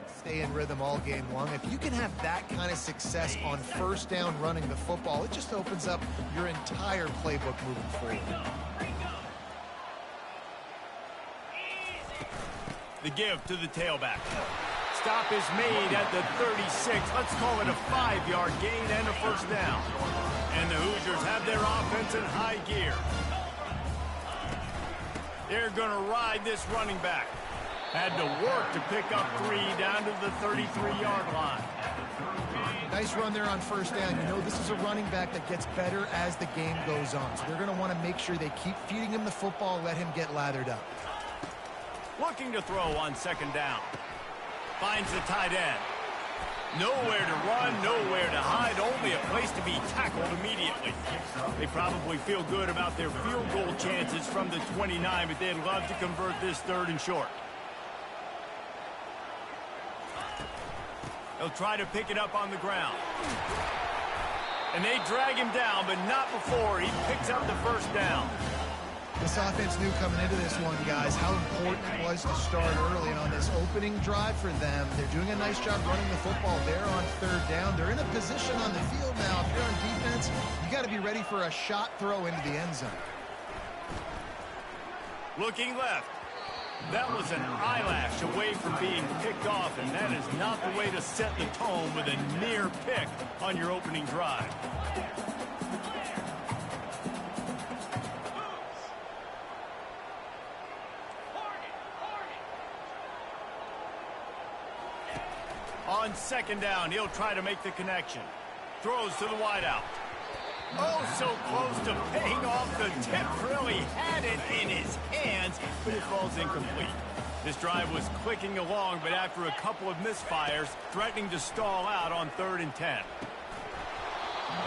Stay in rhythm all game long. If you can have that kind of success on first down running the football, it just opens up your entire playbook moving forward. The give to the tailback. Stop is made at the 36. Let's call it a 5-yard gain and a first down. And the Hoosiers have their offense in high gear. They're going to ride this running back. Had to work to pick up 3 down to the 33-yard line. Nice run there on first down. You know this is a running back that gets better as the game goes on. So they're going to want to make sure they keep feeding him the football, let him get lathered up. Looking to throw on second down. Finds the tight end. Nowhere to run, nowhere to hide, only a place to be tackled immediately. They probably feel good about their field goal chances from the 29, but they'd love to convert this 3rd and short. They'll try to pick it up on the ground. And they drag him down, but not before he picks up the first down. This offense knew coming into this one, guys, how important it was to start early. And on this opening drive for them, they're doing a nice job running the football there on 3rd down. They're in a position on the field now. If you're on defense, you got to be ready for a shot throw into the end zone. Looking left. That was an eyelash away from being picked off, and that is not the way to set the tone with a near pick on your opening drive. On second down, he'll try to make the connection. Throws to the wideout. Oh, so close to paying off the tip. Really had it in his hands, but it falls incomplete. This drive was clicking along, but after a couple of misfires, threatening to stall out on 3rd and 10.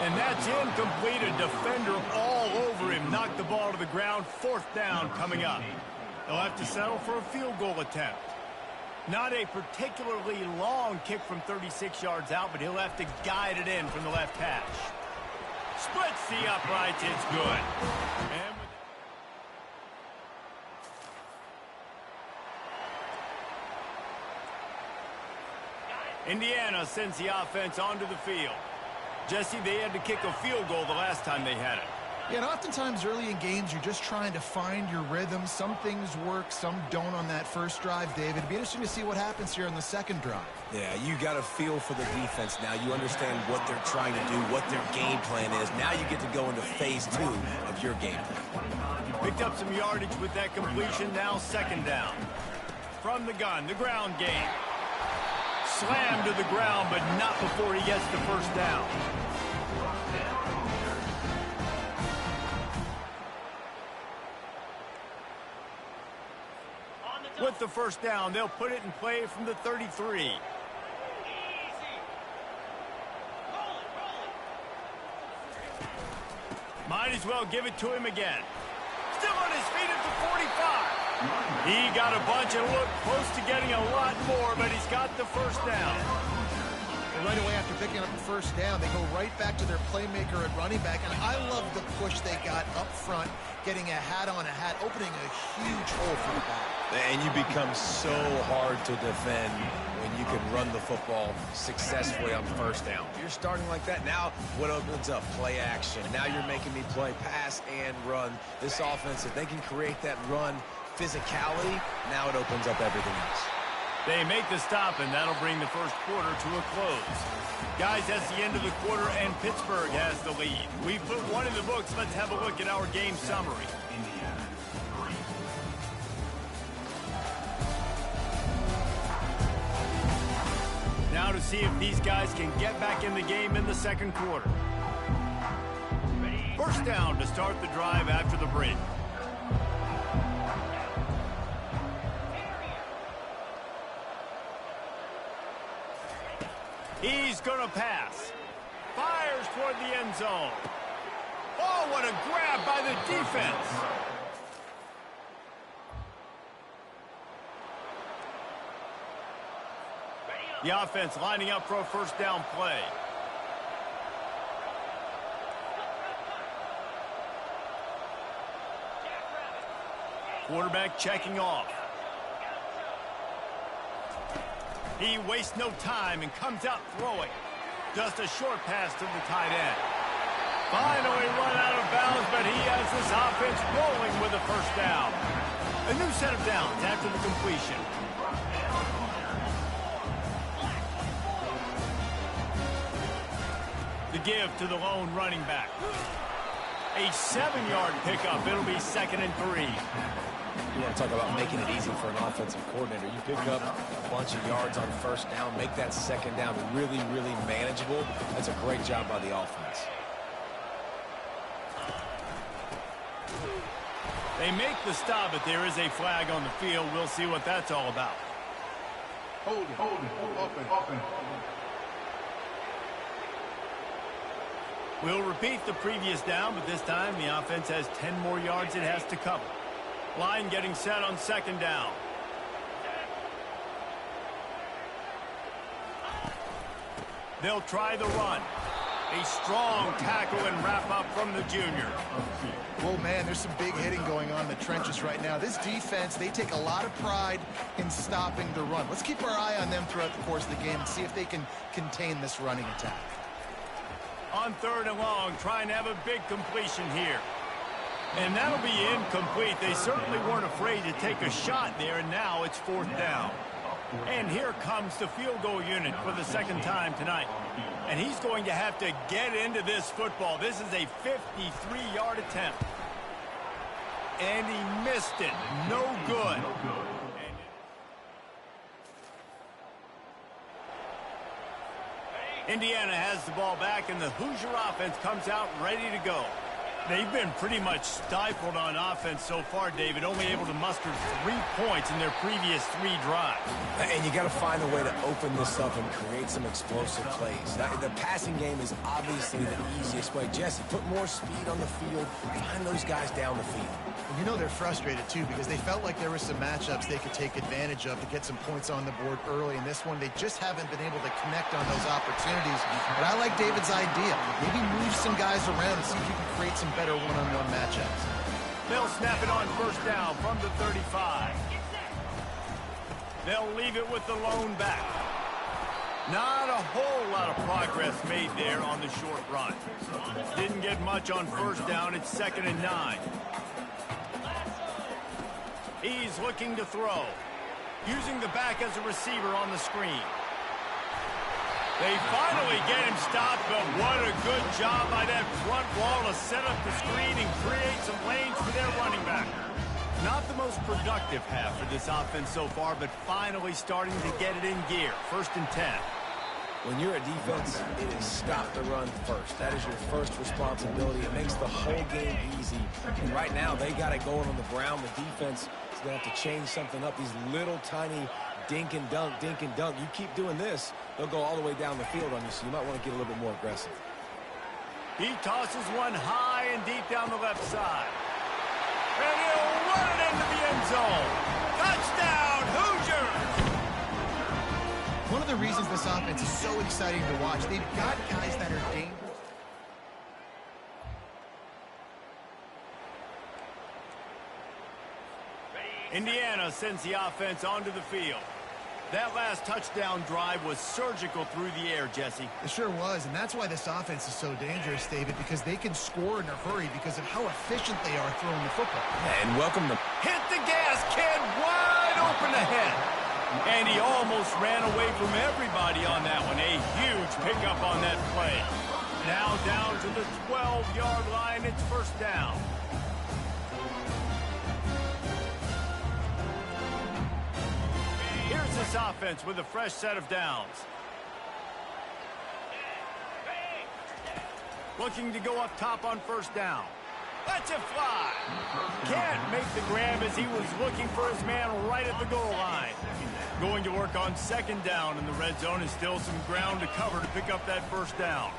And that's incomplete. A defender all over him. Knocked the ball to the ground. 4th down coming up. They'll have to settle for a field goal attempt. Not a particularly long kick from 36 yards out, but he'll have to guide it in from the left hash. Splits the uprights. It's good. And Indiana sends the offense onto the field. Jesse, they had to kick a field goal the last time they had it. Yeah, and oftentimes early in games, you're just trying to find your rhythm. Some things work, some don't on that first drive, David. It'd be interesting to see what happens here on the second drive. Yeah, you got a feel for the defense now. You understand what they're trying to do, what their game plan is. Now you get to go into phase 2 of your game plan. Picked up some yardage with that completion. Now second down. From the gun, the ground game. Slammed to the ground, but not before he gets the first down. With the first down, they'll put it in play from the 33. Might as well give it to him again. Still on his feet at the 45. He got a bunch and looked close to getting a lot more, but he's got the first down. Right away after picking up the first down, they go right back to their playmaker at running back. And I love the push they got up front, getting a hat on a hat, opening a huge hole for the back. And you become so hard to defend when you can run the football successfully on first down. You're starting like that. Now what opens up? Play action. Now you're making me play pass and run. This offense, if they can create that run physicality, now it opens up everything else. They make the stop, and that'll bring the first quarter to a close. Guys, that's the end of the quarter, and Pittsburgh has the lead. We've put one in the books. Let's have a look at our game summary. Now to see if these guys can get back in the game in the second quarter. First down to start the drive after the break. He's going to pass. Fires toward the end zone. Oh, what a grab by the defense. The offense lining up for a first down play. Quarterback checking off. He wastes no time and comes out throwing. Just a short pass to the tight end. Finally run out of bounds, but he has this offense rolling with a first down. A new set of downs after the completion. The give to the lone running back. A 7-yard pickup. It'll be 2nd and 3. You want to talk about making it easy for an offensive coordinator. You pick up a bunch of yards on first down, make that second down really, really manageable. That's a great job by the offense. They make the stop, but there is a flag on the field. We'll see what that's all about. Hold it, open. We'll repeat the previous down, but this time the offense has 10 more yards it has to cover. Line getting set on 2nd down. They'll try the run. A strong tackle and wrap up from the junior. Well, man, there's some big hitting going on in the trenches right now. This defense, they take a lot of pride in stopping the run. Let's keep our eye on them throughout the course of the game and see if they can contain this running attack. On 3rd and long, trying to have a big completion here. And that'll be incomplete. They certainly weren't afraid to take a shot there, and now it's 4th down. And here comes the field goal unit for the 2nd time tonight. And he's going to have to get into this football. This is a 53-yard attempt. And he missed it. No good. Indiana has the ball back, and the Hoosier offense comes out ready to go. They've been pretty much stifled on offense so far, David, only able to muster 3 points in their previous 3 drives. And you got to find a way to open this up and create some explosive plays. The passing game is obviously the easiest way. Jesse, put more speed on the field. Find those guys down the field. You know they're frustrated, too, because they felt like there were some matchups they could take advantage of to get some points on the board early. In this one, they just haven't been able to connect on those opportunities. But I like David's idea. Maybe move some guys around and see if you can create some better one-on-one matchups. They'll snap it on 1st down from the 35. They'll leave it with the lone back. Not a whole lot of progress made there on the short run. Didn't get much on 1st down. It's 2nd and 9. He's looking to throw. Using the back as a receiver on the screen. They finally get him stopped, but what a good job by that front wall to set up the screen and create some lanes for their running back. Not the most productive half for this offense so far, but finally starting to get it in gear. 1st and 10. When you're a defense, it is stop the run first. That is your first responsibility. It makes the whole game easy. And right now, they got it going on the ground. The defense is going to have to change something up. These little tiny dink and dunk. You keep doing this, they'll go all the way down the field on you, so you might want to get a little bit more aggressive. He tosses one high and deep down the left side. And he'll run it into the end zone. Touchdown, Hoosiers! One of the reasons this offense is so exciting to watch, they've got guys that are dangerous. Indiana sends the offense onto the field. That last touchdown drive was surgical through the air, Jesse. It sure was, and that's why this offense is so dangerous, David, because they can score in a hurry because of how efficient they are throwing the football. And welcome to... Hit the gas, kid, wide open ahead. And he almost ran away from everybody on that one. A huge pickup on that play. Now down to the 12-yard line. It's 1st down. Here's this offense with a fresh set of downs. Looking to go up top on 1st down. Lets it fly. Can't make the grab as he was looking for his man right at the goal line. Going to work on 2nd down in the red zone, and still some ground to cover to pick up that 1st down.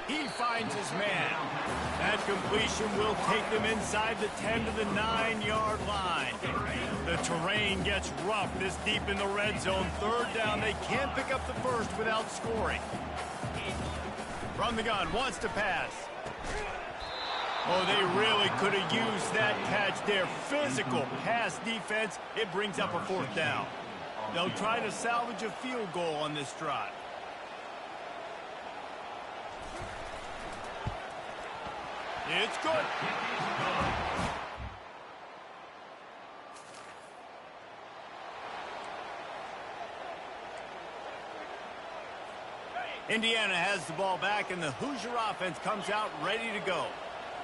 He finds his man. That completion will take them inside the 10 to the 9-yard line. The terrain gets rough this deep in the red zone. 3rd down, they can't pick up the first without scoring. From the gun, wants to pass. Oh, they really could have used that catch there. Physical pass defense. It brings up a 4th down. They'll try to salvage a field goal on this drive. It's good. Indiana has the ball back, and the Hoosier offense comes out ready to go.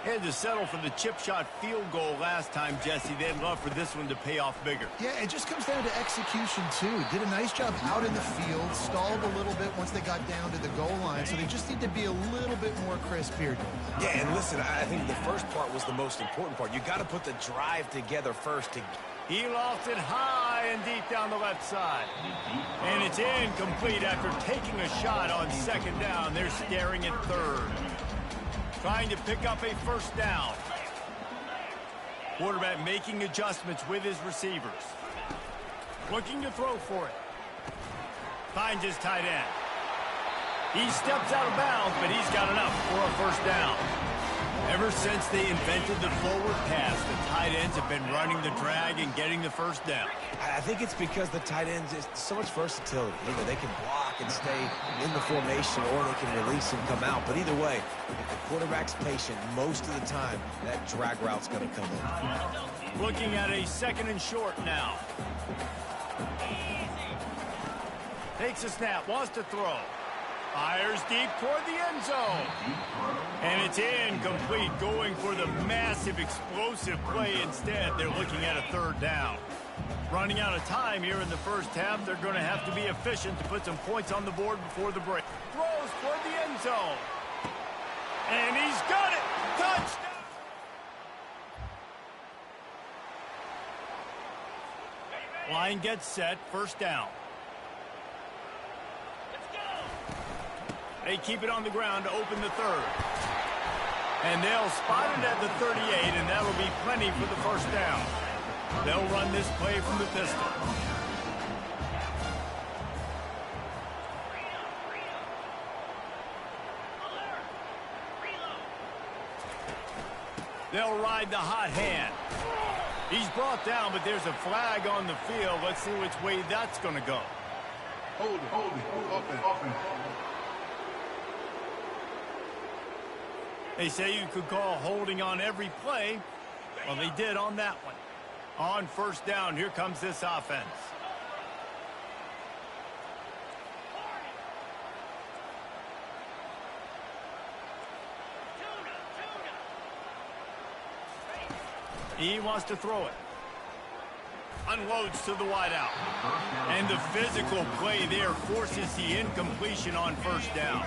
Had to settle for the chip shot field goal last time, Jesse. They'd love for this one to pay off bigger. Yeah, it just comes down to execution, too. Did a nice job out in the field, stalled a little bit once they got down to the goal line, so they just need to be a little bit more crisp here. Yeah, and listen, I think the first part was the most important part. You got to put the drive together first. He lofts it high and deep down the left side. And it's incomplete after taking a shot on second down. They're staring at third. Trying to pick up a first down. Quarterback making adjustments with his receivers. Looking to throw for it. Finds his tight end. He steps out of bounds, but he's got enough for a first down. Ever since they invented the forward pass, the tight ends have been running the drag and getting the first down. I think it's because the tight ends is so much versatility. You know, they can block and stay in the formation, or they can release and come out. But either way, if the quarterback's patient, most of the time, that drag route's going to come in. Looking at a second and short now. Takes a snap, wants to throw. Fires deep toward the end zone. And it's incomplete, going for the massive, explosive play instead. They're looking at a third down. Running out of time here in the first half. They're going to have to be efficient to put some points on the board before the break. Throws toward the end zone. And he's got it. Touchdown. Line gets set. First down. They keep it on the ground to open the third. And they'll spot it at the 38, and that'll be plenty for the first down. They'll run this play from the pistol. They'll ride the hot hand. He's brought down, but there's a flag on the field. Let's see which way that's going to go. Hold it. Offense. They say you could call holding on every play. Well, they did on that one. On first down, here comes this offense. He wants to throw it. Unloads to the wideout. And the physical play there forces the incompletion on first down.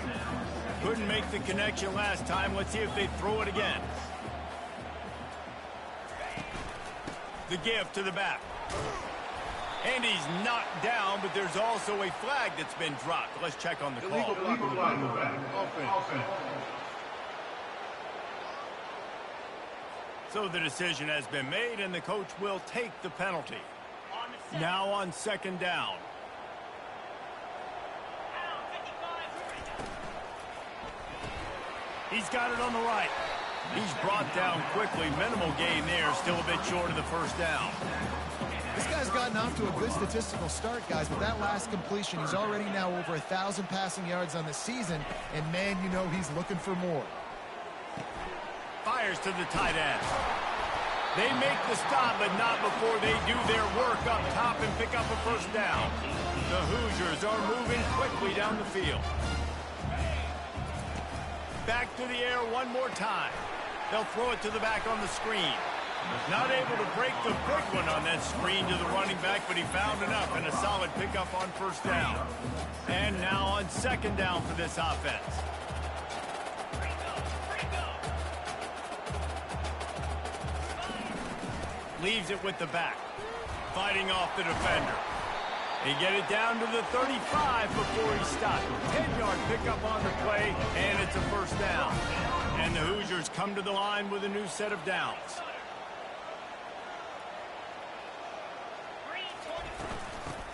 Couldn't make the connection last time. Let's see if they throw it again. The give to the back. And he's knocked down, but there's also a flag that's been dropped. Let's check on the call. Offense. So the decision has been made, and the coach will take the penalty. Now on second down. He's got it on the right. He's brought down quickly. Minimal gain there. Still a bit short of the first down. This guy's gotten off to a good statistical start, guys, but that last completion, he's already now over 1,000 passing yards on the season, and man, you know he's looking for more. Fires to the tight end. They make the stop, but not before they do their work up top and pick up a first down. The Hoosiers are moving quickly down the field. Back to the air one more time. They'll throw it to the back on the screen. Not able to break the big one on that screen to the running back, but he found enough and a solid pickup on first down. And now on second down for this offense. Leaves it with the back. Fighting off the defender. They get it down to the 35 before he stopped. 10-yard pickup on the play, and it's a first down. And the Hoosiers come to the line with a new set of downs.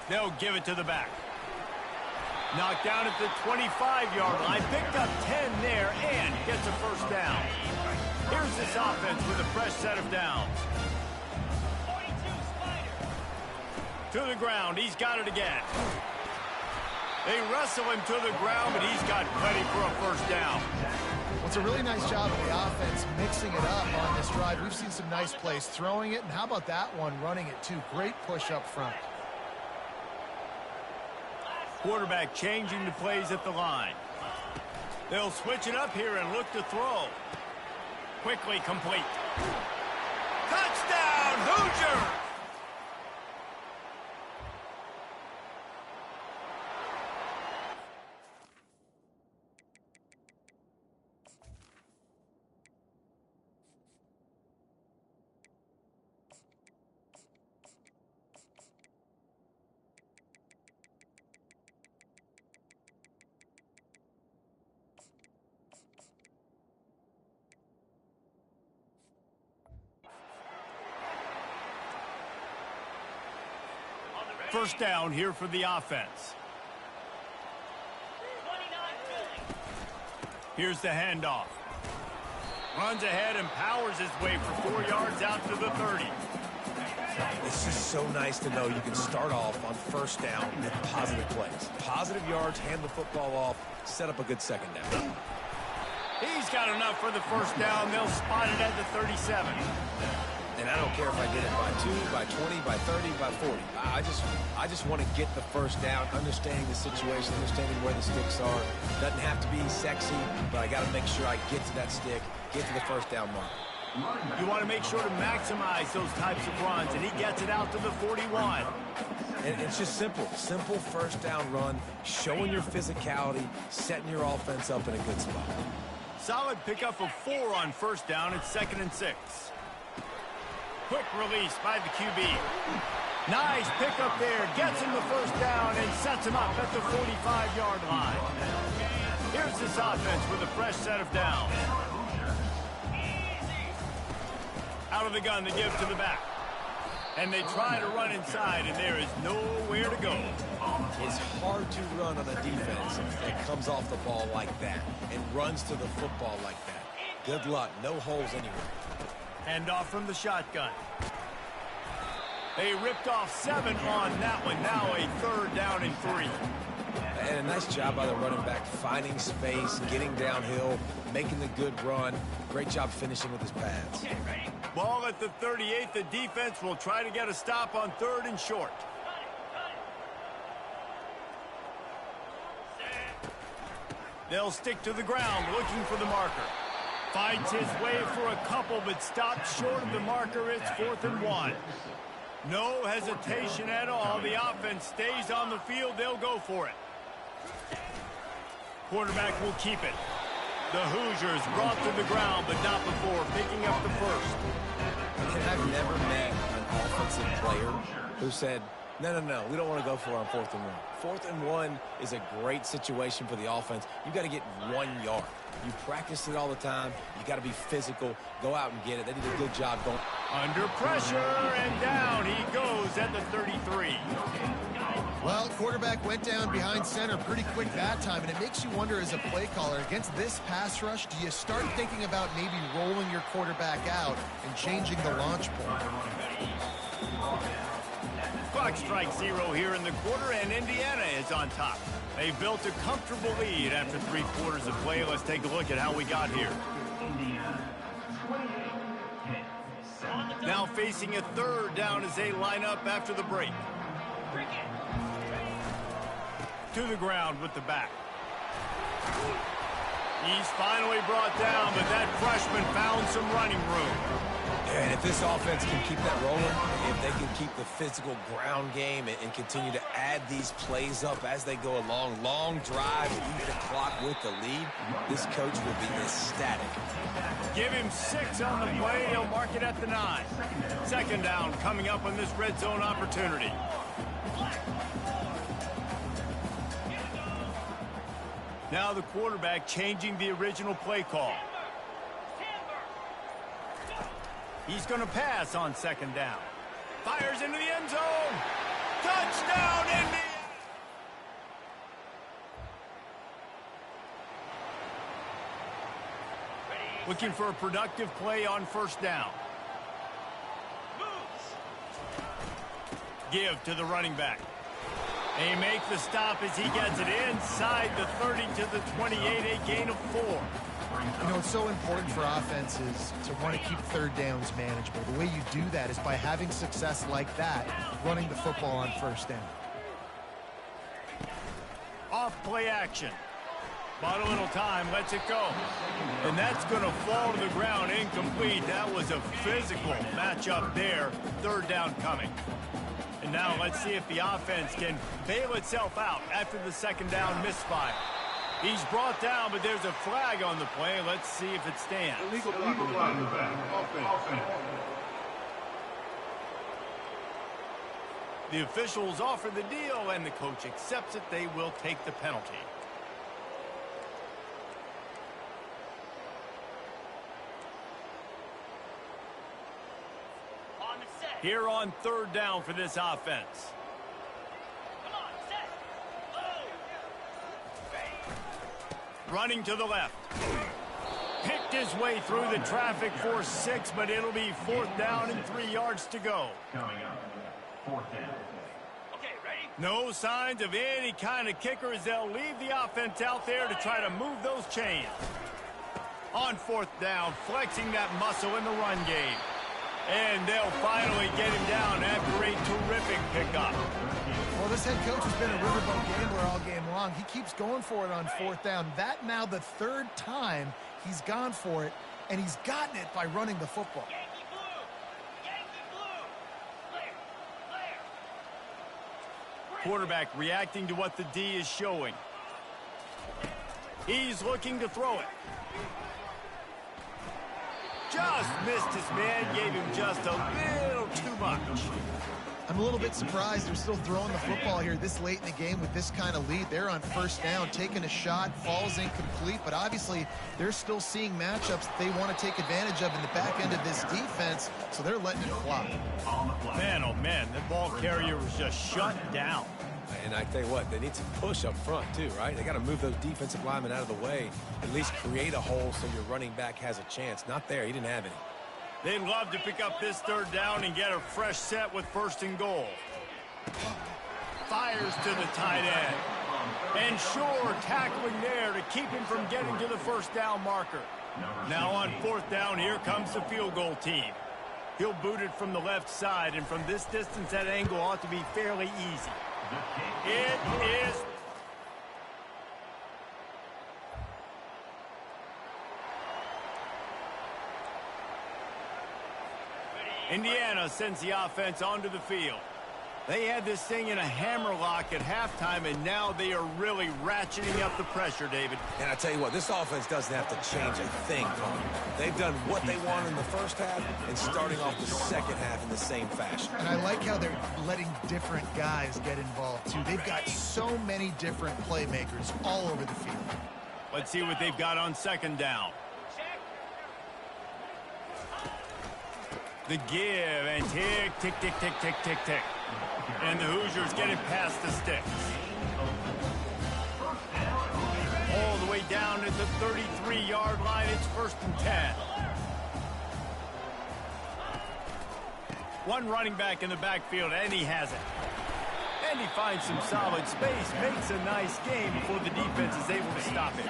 They'll give it to the back. Knocked down at the 25-yard line. Picked up 10 there and gets a first down. Here's this offense with a fresh set of downs. To the ground. He's got it again. They wrestle him to the ground, but he's got plenty for a first down. Well, it's a really nice job of the offense mixing it up on this drive. We've seen some nice plays throwing it, and how about that one running it too? Great push up front. Quarterback changing the plays at the line. They'll switch it up here and look to throw. Quickly complete. Touchdown, Hoosiers! First down here for the offense. Here's the handoff. Runs ahead and powers his way for 4 yards out to the 30. It's just so nice to know you can start off on first down with positive plays. Positive yards, hand the football off, set up a good second down. He's got enough for the first down. They'll spot it at the 37. And I don't care if I get it by 2, by 20, by 30, by 40. I just want to get the first down, understanding the situation, understanding where the sticks are. Doesn't have to be sexy, but I got to make sure I get to that stick, get to the first down mark. You want to make sure to maximize those types of runs, and he gets it out to the 41. And it's just simple first down run, showing your physicality, setting your offense up in a good spot. Solid pickup of 4 on first down. It's 2nd and 6. Quick release by the QB. Nice pickup there. Gets him the first down and sets him up at the 45-yard line. Here's this offense with a fresh set of downs. Out of the gun, they give to the back. And they try to run inside, and there is nowhere to go. It's hard to run on a defense that comes off the ball like that and runs to the football like that. Good luck. No holes anywhere. Handoff from the shotgun. They ripped off 7 on that one. Now a 3rd down and 3. And a nice job by the running back, finding space, getting downhill, making the good run. Great job finishing with his pads. Ball at the 38. The defense will try to get a stop on 3rd and short. They'll stick to the ground looking for the marker. Fights his way for a couple, but stops short of the marker. It's 4th and 1. No hesitation at all. The offense stays on the field. They'll go for it. Quarterback will keep it. The Hoosiers brought to the ground, but not before picking up the first. And I've never met an offensive player who said, no, we don't want to go for it on 4th and 1. 4th and 1 is a great situation for the offense. You got to get 1 yard. You practice it all the time. You got to be physical. Go out and get it. They did a good job going. Under pressure, and down he goes at the 33. Well, quarterback went down behind center pretty quick that time, and it makes you wonder as a play caller, against this pass rush, do you start thinking about maybe rolling your quarterback out and changing the launch point? Clock strikes 0 here in the quarter, and Indiana is on top. They built a comfortable lead after 3 quarters of play. Let's take a look at how we got here. Now facing a 3rd down as they line up after the break. To the ground with the back. He's finally brought down, but that freshman found some running room. And if this offense can keep that rolling, if they can keep the physical ground game and continue to add these plays up as they go along, long drive, eat the clock with the lead, this coach will be ecstatic. Give him 6 on the play. He'll mark it at the 9. 2nd down coming up on this red zone opportunity. Now the quarterback changing the original play call. He's going to pass on 2nd down. Fires into the end zone. Touchdown, Indiana! Looking for a productive play on 1st down. Give to the running back. They make the stop as he gets it inside the 30 to the 28, a gain of 4. You know, it's so important for offenses to want to keep third downs manageable. The way you do that is by having success like that, running the football on first down. Off play action. Bought a little time, lets it go. And that's going to fall to the ground, incomplete. That was a physical matchup there. Third down coming. And now let's see if the offense can bail itself out after the second down misfire. He's brought down, but there's a flag on the play. Let's see if it stands. Illegal flag in the back. Offense. The officials offer the deal, and the coach accepts it. They will take the penalty. Here on third down for this offense. Running to the left. Picked his way through the traffic for 6, but it'll be 4th down and 3 yards to go. Coming up. 4th down. Okay, ready? No signs of any kind of kicker as they'll leave the offense out there to try to move those chains. On 4th down, flexing that muscle in the run game. And they'll finally get him down after a terrific pickup. Well, this head coach has been a riverboat gambler all game long. He keeps going for it on 4th down. That now the 3rd time he's gone for it, and he's gotten it by running the football. Yankee blue! Yankee blue! Clear! Clear! Quarterback reacting to what the D is showing. He's looking to throw it. Just missed his man, gave him just a little too much. I'm a little bit surprised they're still throwing the football here this late in the game with this kind of lead. They're on 1st down, taking a shot, falls incomplete, but obviously they're still seeing matchups that they want to take advantage of in the back end of this defense, so they're letting it fly. Man, oh man, the ball carrier was just shut down. And I tell you what, they need to push up front too, right? They got to move those defensive linemen out of the way, at least create a hole so your running back has a chance. Not there, he didn't have any. They'd love to pick up this 3rd down and get a fresh set with 1st and goal. Fires to the tight end. And sure, tackling there to keep him from getting to the 1st down marker. Now on 4th down, here comes the field goal team. He'll boot it from the left side, and from this distance, that angle ought to be fairly easy. It is. Indiana sends the offense onto the field. They had this thing in a hammerlock at halftime, and now they are really ratcheting up the pressure, David. And I tell you what, this offense doesn't have to change a thing, Tony. They've done what they want in the first half and starting off the second half in the same fashion. And I like how they're letting different guys get involved, too. They've got so many different playmakers all over the field. Let's see what they've got on 2nd down. The give, and tick, tick, tick, tick, tick, tick, tick. And the Hoosiers get it past the sticks. All the way down at the 33-yard line. It's 1st and 10. One running back in the backfield, and he has it. And he finds some solid space, makes a nice game before the defense is able to stop it.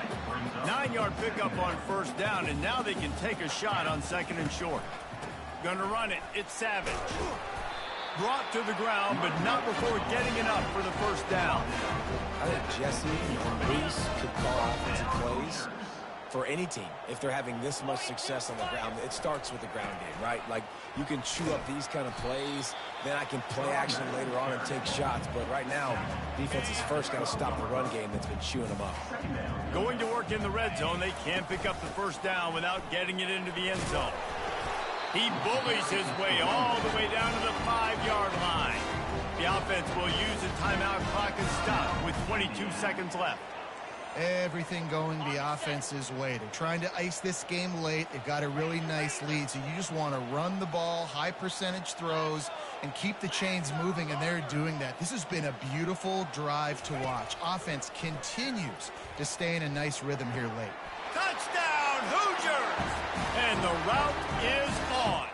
9-yard pickup on 1st down, and now they can take a shot on 2nd and short. Gonna run it. It's Savage. Brought to the ground, but not before getting it up for the 1st down. I think Jesse and Reese could call offensive plays for any team if they're having this much success on the ground. It starts with the ground game, right? Like, you can chew up these kind of plays, then I can play action later on and take shots. But right now, defense is first got to stop the run game that's been chewing them up. Going to work in the red zone. They can't pick up the 1st down without getting it into the end zone. He bullies his way all the way down to the 5-yard line. The offense will use the timeout clock and stop with 22 seconds left. Everything going the offense's way. They're trying to ice this game late. They've got a really nice lead, so you just want to run the ball, high percentage throws, and keep the chains moving, and they're doing that. This has been a beautiful drive to watch. Offense continues to stay in a nice rhythm here late. Touchdown, Hoosiers! And the route is on.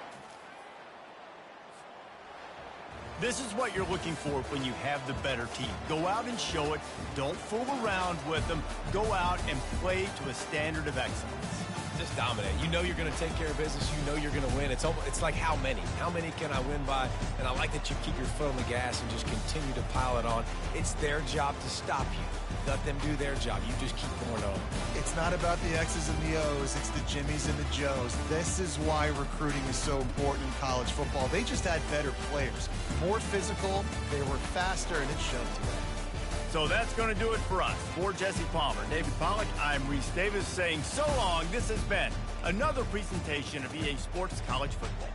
This is what you're looking for when you have the better team. Go out and show it. Don't fool around with them. Go out and play to a standard of excellence. Just dominate. You know you're going to take care of business. You know you're going to win. It's like how many? How many can I win by? And I like that you keep your foot on the gas and just continue to pile it on. It's their job to stop you. Let them do their job. You just keep going on. It's not about the X's and the O's. It's the Jimmies and the Joes. This is why recruiting is so important in college football. They just had better players. More physical. They were faster, and it showed today. So that's going to do it for us. For Jesse Palmer, David Pollack, I'm Reese Davis saying so long. This has been another presentation of EA Sports College Football.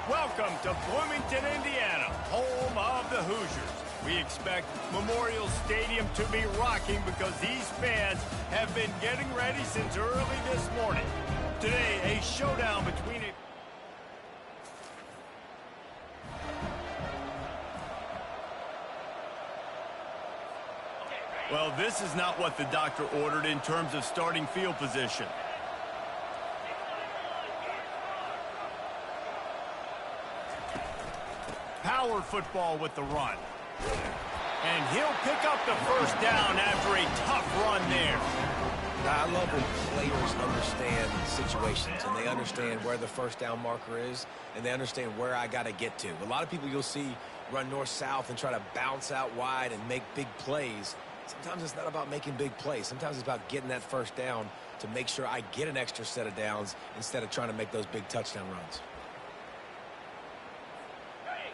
Welcome to Bloomington, Indiana, home of the Hoosiers. We expect Memorial Stadium to be rocking because these fans have been getting ready since early this morning. Today, a showdown between Well, this is not what the doctor ordered in terms of starting field position. Power football with the run. And he'll pick up the first down after a tough run there. I love when players understand situations and they understand where the first down marker is and they understand where I got to get to. A lot of people you'll see run north-south and try to bounce out wide and make big plays. Sometimes it's not about making big plays. Sometimes it's about getting that first down to make sure I get an extra set of downs instead of trying to make those big touchdown runs.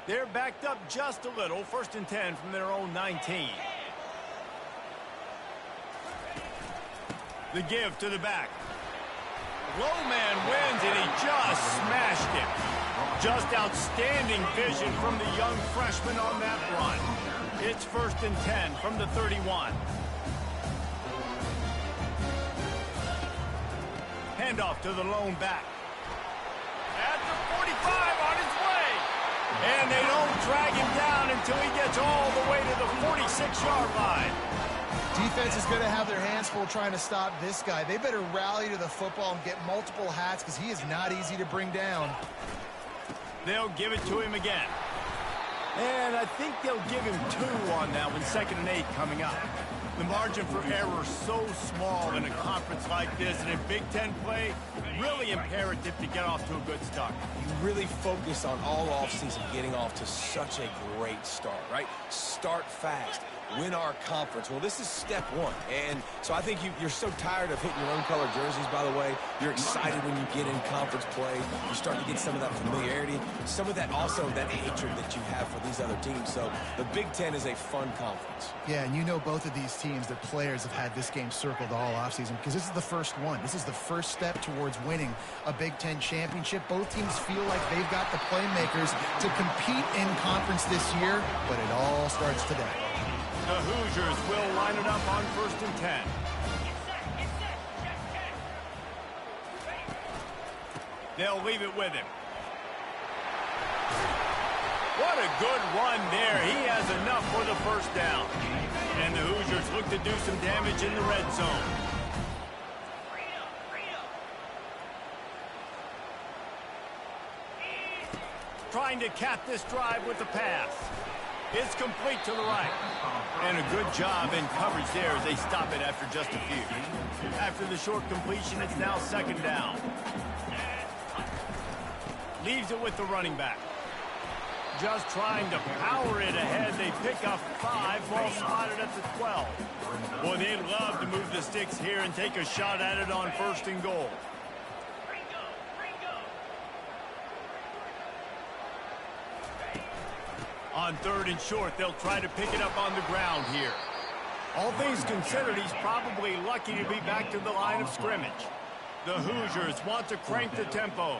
They're backed up just a little. 1st and 10 from their own 19. The give to the back. Low man wins, and he just smashed him. Just outstanding vision from the young freshman on that run. It's 1st and 10 from the 31. Handoff to the lone back. At the 45 on his way. And they don't drag him down until he gets all the way to the 46-yard line. Defense is going to have their hands full trying to stop this guy. They better rally to the football and get multiple hats because he is not easy to bring down. They'll give it to him again. And I think they'll give him 2 on that one. 2nd and 8 coming up. The margin for error so small in a conference like this, and in Big Ten play, really imperative to get off to a good start. You really focus on all offseason getting off to such a great start, right? Start fast. Win our conference. Well, this is step 1. And so I think you're so tired of hitting your own color jerseys, by the way. You're excited when you get in conference play. You start to get some of that familiarity. Some of that also, that hatred that you have for these other teams. So the Big Ten is a fun conference. Yeah, and you know both of these teams, the players have had this game circled all offseason because this is the first one. This is the first step towards winning a Big Ten championship. Both teams feel like they've got the playmakers to compete in conference this year, but it all starts today. The Hoosiers will line it up on 1st and 10. They'll leave it with him. What a good run there. He has enough for the first down. And the Hoosiers look to do some damage in the red zone. Trying to cap this drive with the pass. It's complete to the right. And a good job in coverage there as they stop it after just a few. After the short completion, it's now 2nd down. Leaves it with the running back. Just trying to power it ahead. They pick up 5, ball spotted at the 12. Boy, they'd love to move the sticks here and take a shot at it on 1st and goal. On 3rd and short, they'll try to pick it up on the ground here. All things considered, he's probably lucky to be back to the line of scrimmage. The Hoosiers want to crank the tempo.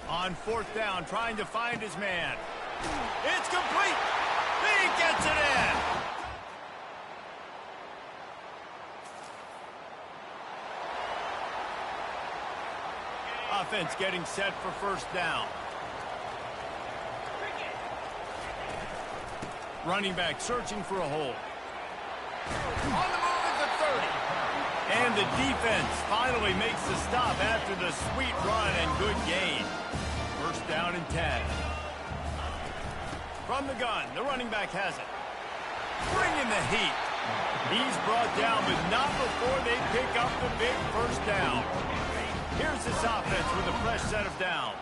On 4th down, trying to find his man. It's complete. He gets it in. Offense getting set for 1st down. Running back searching for a hole. On the move at the 30. And the defense finally makes the stop after the sweet run and good gain. 1st down and 10. From the gun, the running back has it. Bringing the heat. He's brought down, but not before they pick up the big 1st down. Here's this offense with a fresh set of downs.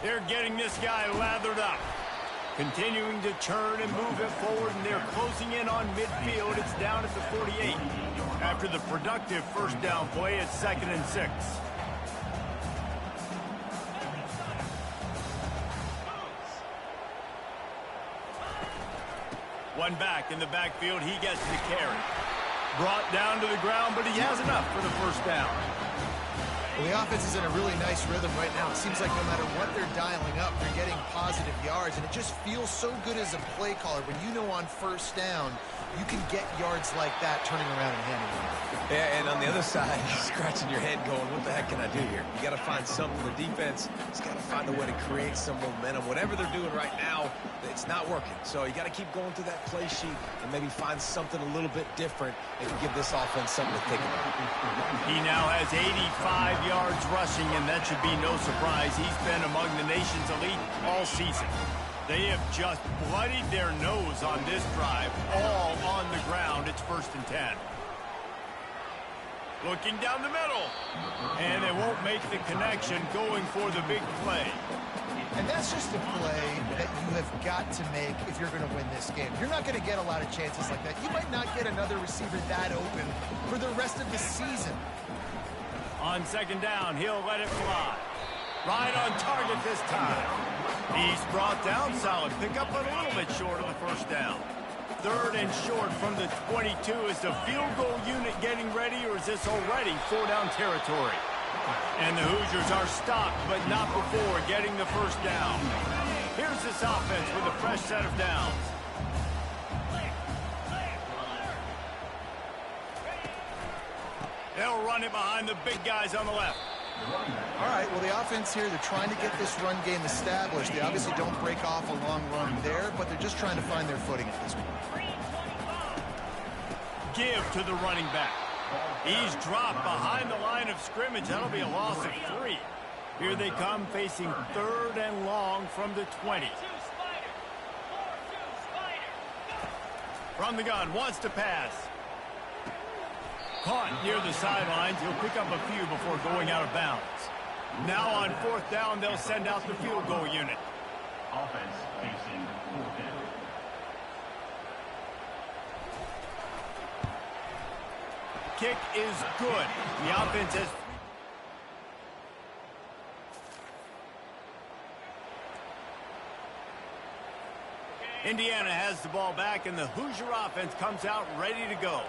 They're getting this guy lathered up. Continuing to churn and move it forward, and they're closing in on midfield. It's down at the 48. After the productive 1st down play, it's 2nd and 6. One back in the backfield. He gets the carry. Brought down to the ground, but he has enough for the first down. Well, the offense is in a really nice rhythm right now. It seems like no matter what they're dialing up, they're getting positive yards, and it just feels so good as a play caller when you know on first down you can get yards like that turning around and handing it off. Yeah, and on the other side, you're scratching your head going, what the heck can I do here? You got to find something. The defense has got to find a way to create some momentum. Whatever they're doing right now, it's not working. So you got to keep going through that play sheet and maybe find something a little bit different that can give this offense something to think about. He now has 85 yards rushing, and that should be no surprise. He's been among the nation's elite all season. They have just bloodied their nose on this drive, all on the ground. It's 1st and 10. Looking down the middle, and they won't make the connection, going for the big play. And that's just a play that you have got to make if you're going to win this game. You're not going to get a lot of chances like that. You might not get another receiver that open for the rest of the season. On 2nd down, he'll let it fly. Right on target this time. He's brought down solid. Pick up a little bit short of the first down. 3rd and short from the 22. Is the field goal unit getting ready, or is this already 4-down territory? And the Hoosiers are stopped, but not before getting the first down. Here's this offense with a fresh set of downs. They'll run it behind the big guys on the left. All right, well, the offense here, they're trying to get this run game established. They obviously don't break off a long run there, but they're just trying to find their footing at this point. Give to the running back. He's dropped behind the line of scrimmage. That'll be a loss of 3. Here they come, facing 3rd and long from the 20. From the gun, wants to pass. Caught near the sidelines. He'll pick up a few before going out of bounds. Now on 4th down, they'll send out the field goal unit. Offense facing 4th down. Kick is good. The offense has... Indiana has the ball back, and the Hoosier offense comes out ready to go.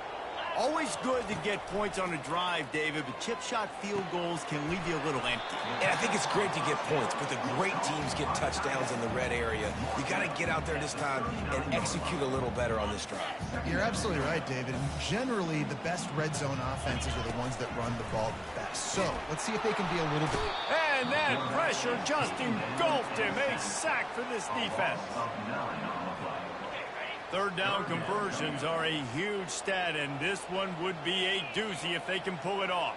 Always good to get points on a drive, David, but chip shot field goals can leave you a little empty. And I think it's great to get points, but the great teams get touchdowns in the red area. You got to get out there this time and execute a little better on this drive. You're absolutely right, David. And generally, the best red zone offenses are the ones that run the ball the best. So let's see if they can be a little bit... And that pressure just engulfed him. A sack for this defense. 3rd down conversions are a huge stat, and this one would be a doozy if they can pull it off.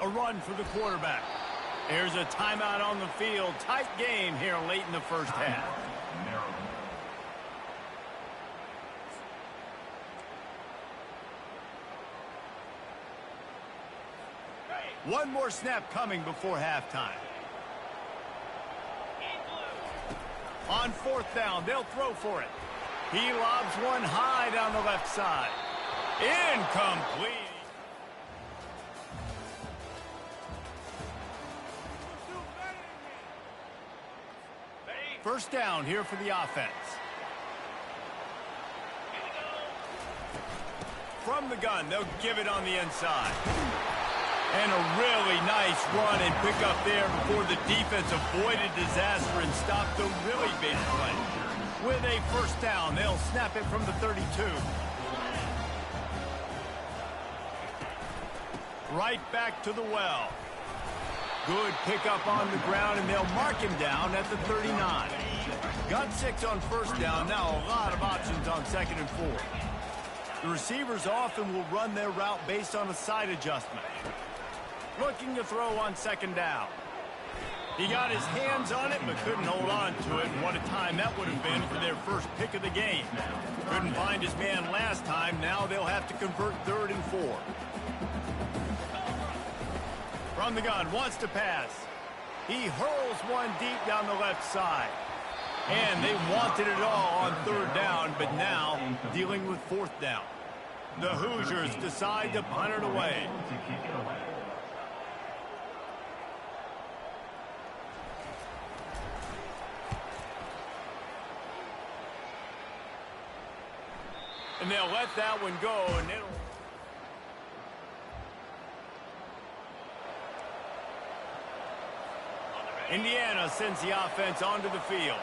A run for the quarterback. There's a timeout on the field. Tight game here late in the first half. One more snap coming before halftime. On 4th down, they'll throw for it. He lobs one high down the left side. Incomplete. First down here for the offense. From the gun, they'll give it on the inside. And a really nice run and pick up there before the defense avoided disaster and stopped the really big play. With a first down, they'll snap it from the 32. Right back to the well. Good pickup on the ground, and they'll mark him down at the 39. Got 6 on first down. Now a lot of options on 2nd and 4. The receivers often will run their route based on a side adjustment. Looking to throw on 2nd down. He got his hands on it, but couldn't hold on to it. And what a time that would have been for their first pick of the game. Couldn't find his man last time. Now they'll have to convert 3rd and 4. From the gun, wants to pass. He hurls one deep down the left side. And they wanted it all on 3rd down, but now dealing with 4th down. The Hoosiers decide to punt it away. And they'll let that one go, and it'll... Indiana sends the offense onto the field.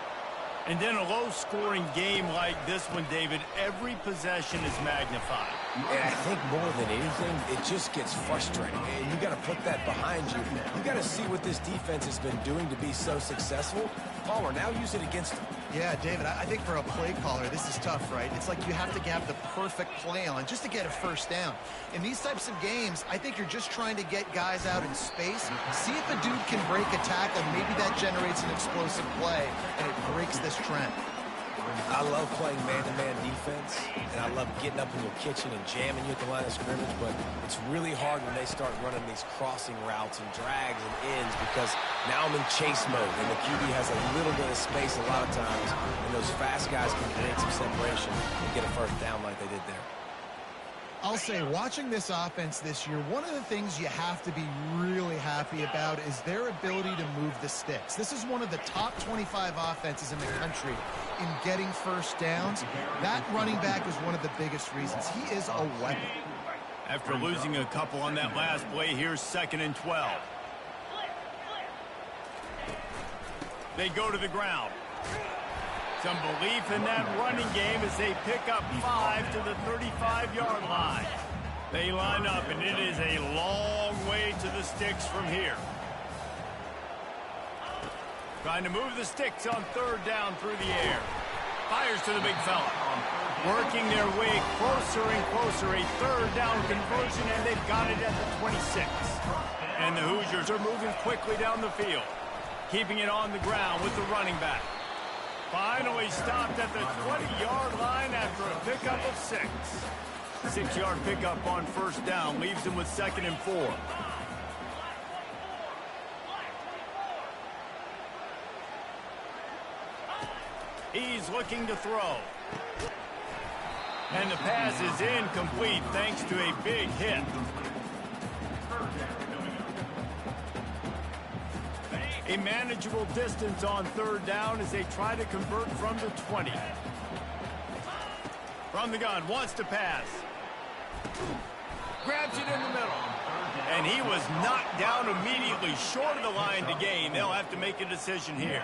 And then a low-scoring game like this one, David, every possession is magnified. And I think more than anything, it just gets frustrating. And you got to put that behind you. You got to see what this defense has been doing to be so successful. Palmer, now use it against them. Yeah, David, I think for a play caller, this is tough, right? It's like you have to have the perfect play on just to get a first down. In these types of games, I think you're just trying to get guys out in space, see if a dude can break a tackle. Maybe that generates an explosive play, and it breaks this trend. I love playing man-to-man defense, and I love getting up in your kitchen and jamming you at the line of scrimmage, but it's really hard when they start running these crossing routes and drags and ends because now I'm in chase mode, and the QB has a little bit of space a lot of times, and those fast guys can create some separation and get a first down like they did there. I'll say, watching this offense this year, one of the things you have to be really happy about is their ability to move the sticks. This is one of the top 25 offenses in the country in getting first downs. That running back is one of the biggest reasons. He is a weapon. After losing a couple on that last play, here's 2nd and 12. They go to the ground. Some belief in that running game as they pick up 5 to the 35-yard line. They line up, and it is a long way to the sticks from here. Trying to move the sticks on 3rd down through the air. Fires to the big fella. Working their way closer and closer. A 3rd down conversion, and they've got it at the 26. And the Hoosiers are moving quickly down the field. Keeping it on the ground with the running back. Finally stopped at the 20-yard line after a pickup of 6. 6-yard pickup on 1st down leaves him with 2nd and 4. He's looking to throw. And the pass is incomplete thanks to a big hit. A manageable distance on 3rd down as they try to convert from the 20. From the gun, wants to pass. Grabs it in the middle. And he was knocked down immediately short of the line to gain. They'll have to make a decision here.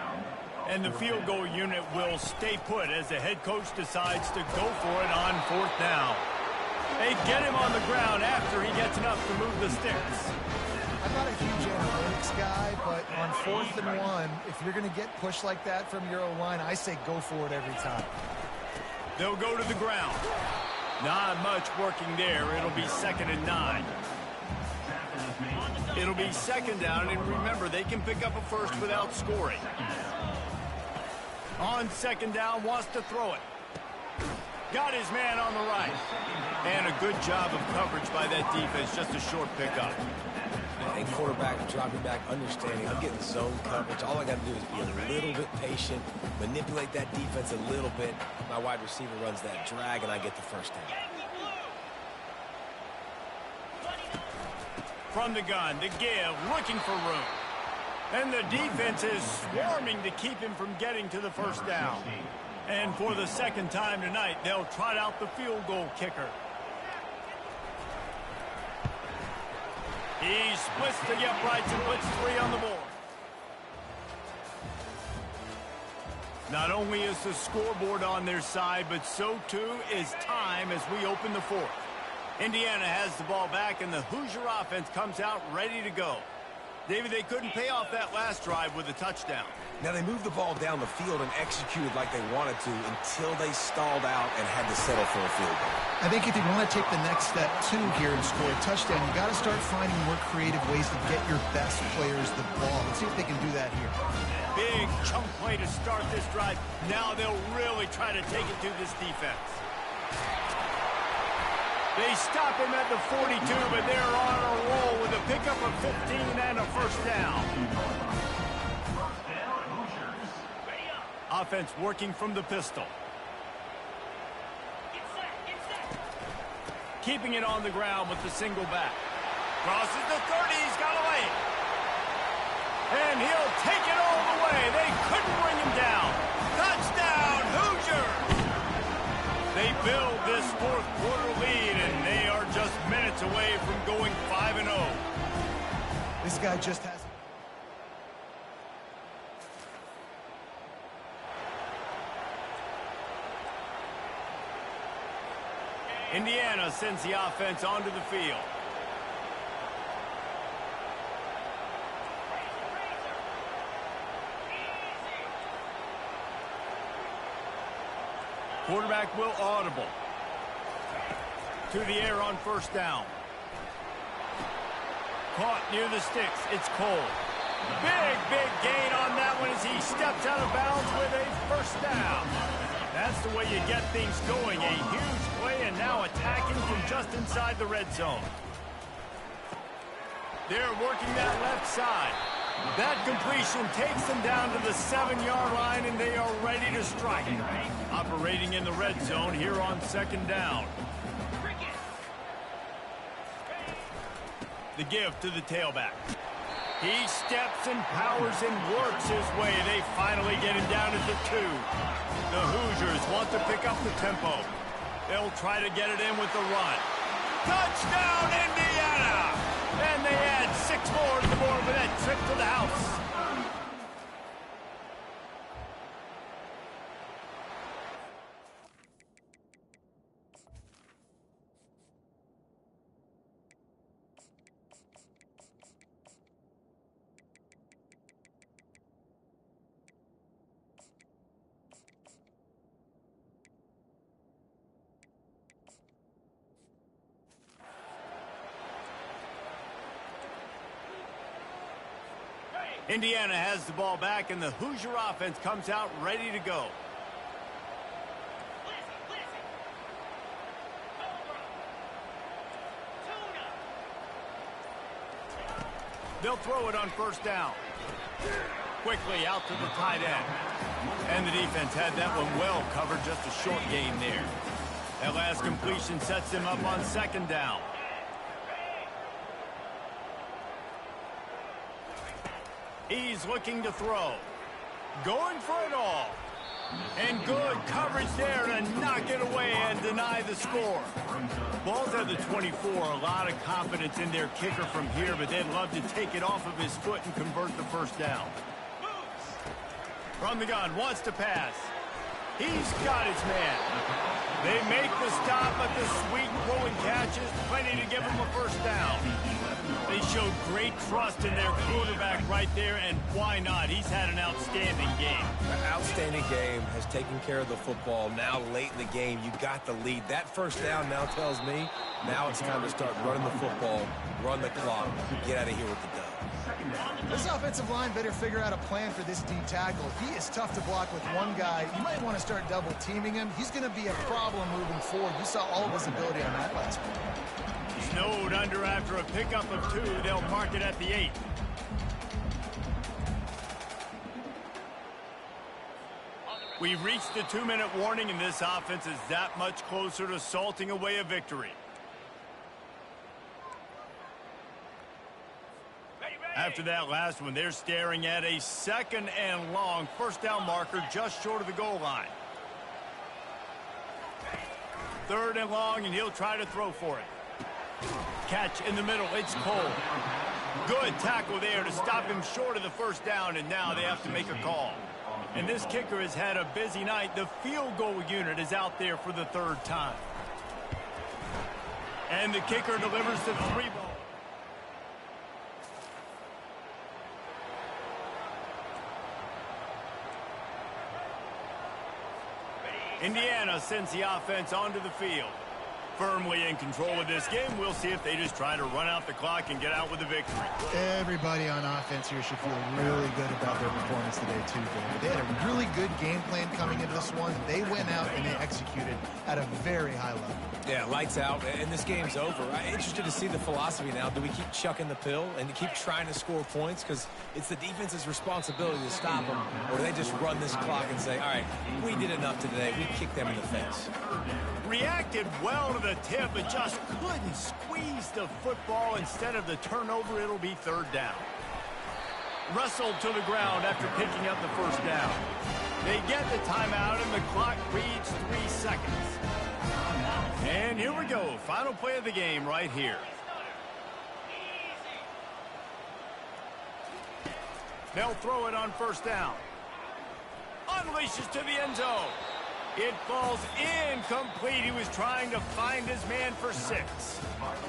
And the field goal unit will stay put as the head coach decides to go for it on 4th down. They get him on the ground after he gets enough to move the sticks. I'm not a huge analytics guy, but on 4th and 1, if you're going to get pushed like that from your O-line, I say go for it every time. They'll go to the ground. Not much working there. It'll be 2nd and 9. It'll be 2nd down, and remember, they can pick up a first without scoring. On 2nd down, wants to throw it. Got his man on the right. And a good job of coverage by that defense, just a short pickup. And quarterback dropping back, understanding I'm getting zone coverage. All I got to do is be a little bit patient, manipulate that defense a little bit. My wide receiver runs that drag, and I get the first down. From the gun, the give, looking for room. And the defense is swarming to keep him from getting to the first down. And for the 2nd time tonight, they'll trot out the field goal kicker. He splits the uprights and puts 3 on the board. Not only is the scoreboard on their side, but so too is time as we open the 4th. Indiana has the ball back, and the Hoosier offense comes out ready to go. David, they couldn't pay off that last drive with a touchdown. Now, they moved the ball down the field and executed like they wanted to until they stalled out and had to settle for a field goal. I think if you want to take the next step, too, here and score a touchdown, you got to start finding more creative ways to get your best players the ball. Let's see if they can do that here. Big chunk play to start this drive. Now they'll really try to take it to this defense. They stop him at the 42, but they're on a roll with a pickup of 15 and a first down. Offense working from the pistol. keeping it on the ground with the single back. Crosses the 30, he's got away. And he'll take it all the way. They couldn't bring him down. Touchdown, Hoosiers! They build this fourth quarter lead, and they are just minutes away from going 5-0. This guy just has... Indiana sends the offense onto the field. Quarterback will audible. To the air on first down. Caught near the sticks. It's Cole. Big gain on that one as he steps out of bounds with a first down. That's the way you get things going. A huge play, and now attacking from just inside the red zone. They're working that left side. That completion takes them down to the 7-yard line, and they are ready to strike. Operating in the red zone here on second down. The give to the tailback. He steps and powers and works his way. They finally get him down at the 2. The Hoosiers want to pick up the tempo. They'll try to get it in with the run. Touchdown, Indiana! And they add 6 more to the board with that trip to the house. Indiana has the ball back, and the Hoosier offense comes out ready to go. They'll throw it on first down. Quickly out to the tight end. And the defense had that one well covered, just a short gain there. That last completion sets them up on second down. He's looking to throw. Going for it all. And good coverage there to knock it away and deny the score. Ball's at the 24. A lot of confidence in their kicker from here, but they'd love to take it off of his foot and convert the first down. From the gun, wants to pass. He's got his man. They make the stop, but the sweet rolling catch is plenty to give him a first down. They showed great trust in their quarterback right there, and why not? He's had an outstanding game. An outstanding game, has taken care of the football. Now late in the game, you got the lead. That first down now tells me now it's time to start running the football, run the clock, get out of here with the dub. This offensive line better figure out a plan for this D tackle. He is tough to block with one guy. You might want to start double teaming him. He's going to be a problem moving forward. You saw all of his ability on that last one. Snowed under after a pickup of 2. They'll mark it at the 8. We've reached the 2-minute warning, and this offense is that much closer to salting away a victory. After that last one, they're staring at a 2nd and long first down marker just short of the goal line. 3rd and long, and he'll try to throw for it. Catch in the middle, it's Cole. Good tackle there to stop him short of the first down, and now they have to make a call. And this kicker has had a busy night. The field goal unit is out there for the 3rd time. And the kicker delivers the 3-ball. Indiana sends the offense onto the field. Firmly in control of this game. We'll see if they just try to run out the clock and get out with a victory. Everybody on offense here should feel really good about their performance today, too, David. They had a really good game plan coming into this one. They went out and they executed at a very high level. Yeah, lights out, and this game's over. I'm interested to see the philosophy now. Do we keep chucking the pill and keep trying to score points? Because it's the defense's responsibility to stop them. Or do they just run this clock and say, all right, we did enough today. We kicked them in the face. Reacted well to the a tip, but just couldn't squeeze the football. Instead of the turnover, it'll be third down. Wrestled to the ground after picking up the first down. They get the timeout, and the clock reads 3 seconds. And here we go. Final play of the game right here. They'll throw it on first down. Unleashes to the end zone. It falls incomplete. He was trying to find his man for 6.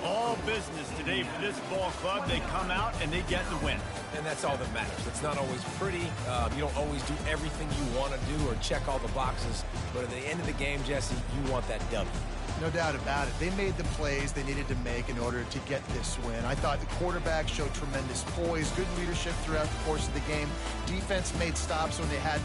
All business today for this ball club. They come out and they get the win. And that's all that matters. It's not always pretty. You don't always do everything you want to do or check all the boxes. But at the end of the game, Jesse, you want that W. No doubt about it. They made the plays they needed to make in order to get this win. I thought the quarterback showed tremendous poise, good leadership throughout the course of the game. Defense made stops when they had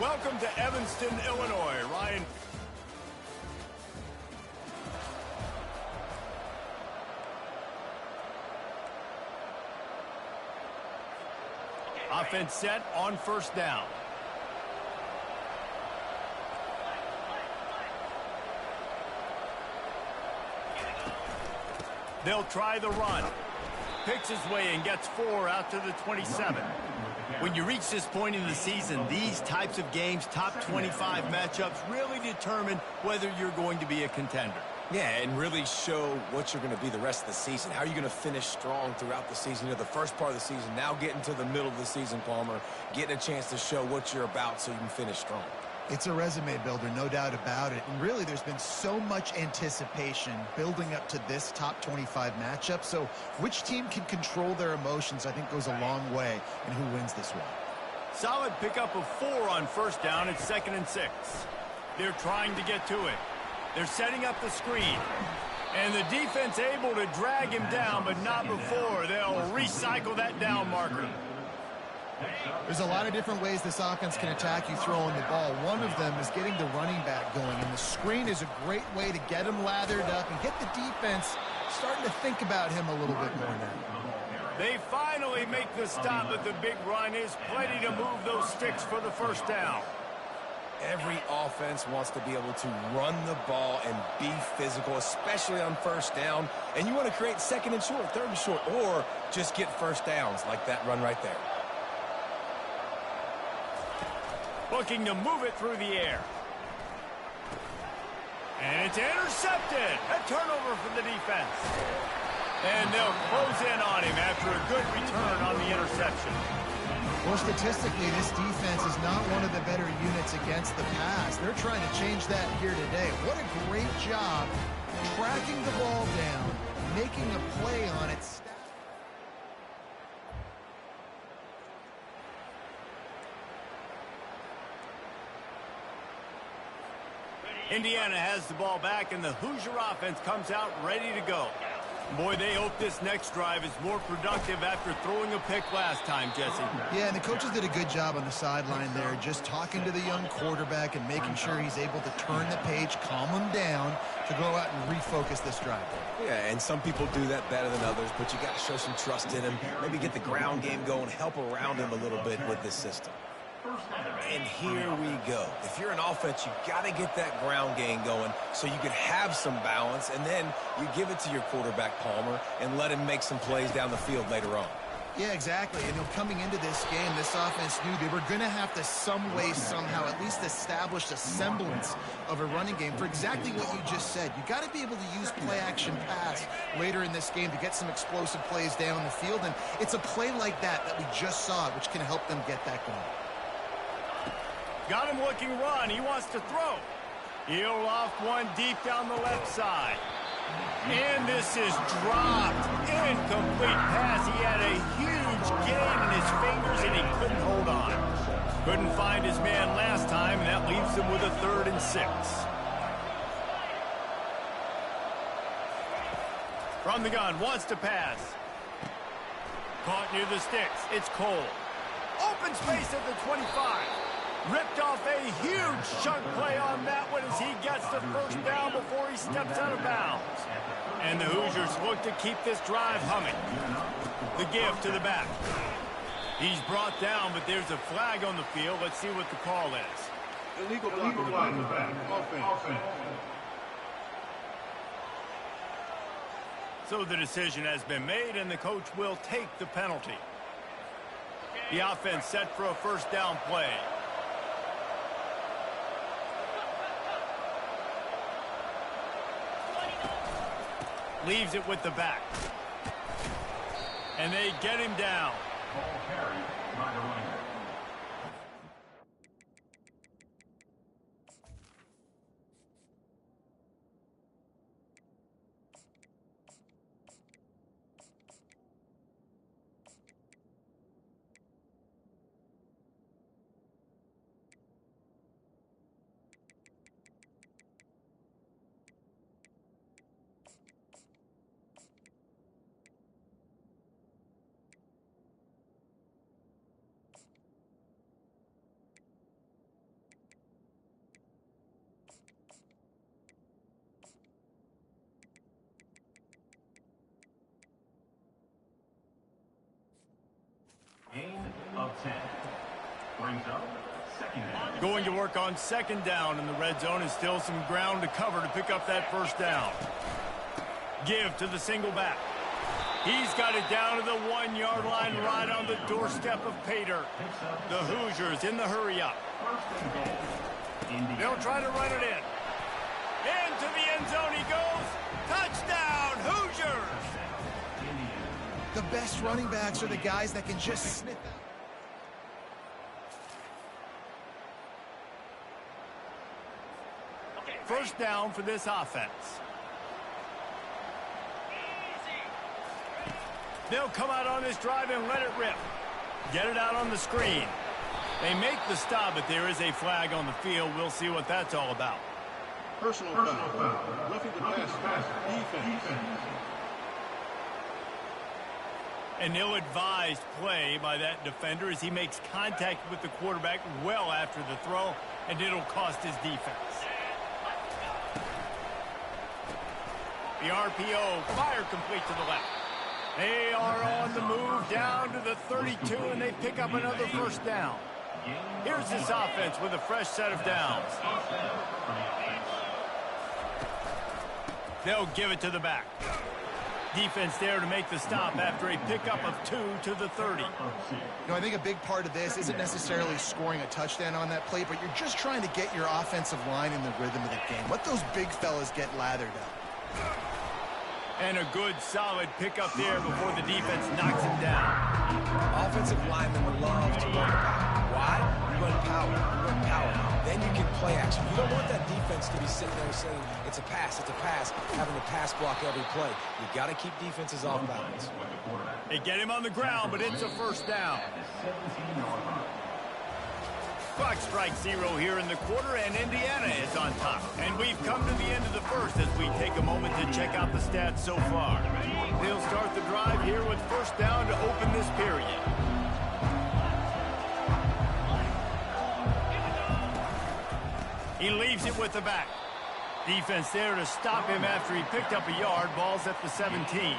Welcome to Evanston, Illinois, Ryan. Offense set on first down. They'll try the run. Picks his way and gets 4 out to the 27. When you reach this point in the season, these types of games, top 25 matchups, really determine whether you're going to be a contender. Yeah, and really show what you're going to be the rest of the season. How are you going to finish strong throughout the season? You know, the first part of the season, now getting to the middle of the season, Palmer, getting a chance to show what you're about so you can finish strong. It's a resume builder, no doubt about it. And really, there's been so much anticipation building up to this top 25 matchup. So which team can control their emotions, I think, goes a long way in who wins this one. Solid pickup of 4 on first down. It's 2nd and 6. They're trying to get to it. They're setting up the screen. And the defense able to drag him down, but not before. They'll recycle that down marker. There's a lot of different ways this offense can attack you throwing the ball. One of them is getting the running back going, and the screen is a great way to get him lathered up and get the defense starting to think about him a little bit more now. They finally make the stop, but the big run is plenty to move those sticks for the first down. Every offense wants to be able to run the ball and be physical, especially on first down. And you want to create 2nd and short, 3rd and short, or just get first downs like that run right there. Looking to move it through the air. And it's intercepted. A turnover for the defense. And they'll close in on him after a good return on the interception. Well, statistically, this defense is not one of the better units against the pass. They're trying to change that here today. What a great job tracking the ball down, making a play on it. Indiana has the ball back, and the Hoosier offense comes out ready to go. Boy, they hope this next drive is more productive after throwing a pick last time, Jesse. Yeah, and the coaches did a good job on the sideline there, just talking to the young quarterback and making sure he's able to turn the page, calm him down to go out and refocus this drive. Yeah, and some people do that better than others, but you got to show some trust in him. Maybe get the ground game going, help around him a little bit with this system. And here we go. If you're an offense, you got to get that ground game going so you can have some balance, and then you give it to your quarterback, Palmer, and let him make some plays down the field later on. Yeah, exactly. And coming into this game, this offense knew they were going to have to some way, somehow, at least establish a semblance of a running game for exactly what you just said. You got to be able to use play-action pass later in this game to get some explosive plays down the field, and it's a play like that we just saw, which can help them get that going. Got him looking run. He wants to throw. He'll off one deep down the left side. And this is dropped. Incomplete pass. He had a huge gain in his fingers, and he couldn't hold on. Couldn't find his man last time, and that leaves him with a 3rd and 6. From the gun, wants to pass. Caught near the sticks. It's Cole. Open space at the 25. Ripped off a huge chunk play on that one as he gets the first down before he steps out of bounds. And the Hoosiers look to keep this drive humming. The give to the back. He's brought down, but there's a flag on the field. Let's see what the call is. Illegal block in the back. Offense. So the decision has been made, and the coach will take the penalty. The offense set for a first down play. Leaves it with the back. And they get him down. Ball carried by the running back. Brings up second down. Going to work on second down in the red zone, and still some ground to cover to pick up that first down. Give to the single back. He's got it down to the 1-yard line, right on the doorstep of Pater. The Hoosiers in the hurry-up. They'll try to run it in. Into the end zone he goes. Touchdown, Hoosiers! The best running backs are the guys that can just snip out. First down for this offense. They'll come out on this drive and let it rip. Get it out on the screen. They make the stop, but there is a flag on the field. We'll see what that's all about. Personal foul. Roughing the pass. Defense. An ill-advised play by that defender as he makes contact with the quarterback well after the throw, and it'll cost his defense. The RPO, fire complete to the left. They are on the move down to the 32, and they pick up another first down. Here's this offense with a fresh set of downs. They'll give it to the back. Defense there to make the stop after a pickup of 2 to the 30. You know, I think a big part of this isn't necessarily scoring a touchdown on that play, but you're just trying to get your offensive line in the rhythm of the game. Let those big fellas get lathered up. And a good, solid pickup there before the defense knocks him down. Offensive linemen love to run the power. Why? You run power. Then you can play action. You don't want that defense to be sitting there saying, it's a pass, having to pass block every play. You got to keep defenses off balance. They get him on the ground, but it's a first down. Clock strikes 0 here in the quarter, and Indiana is on top. And we've come to the end of the first as we take a moment to check out the stats so far. They'll start the drive here with first down to open this period. He leaves it with the back. Defense there to stop him after he picked up a yard. Ball's at the 17.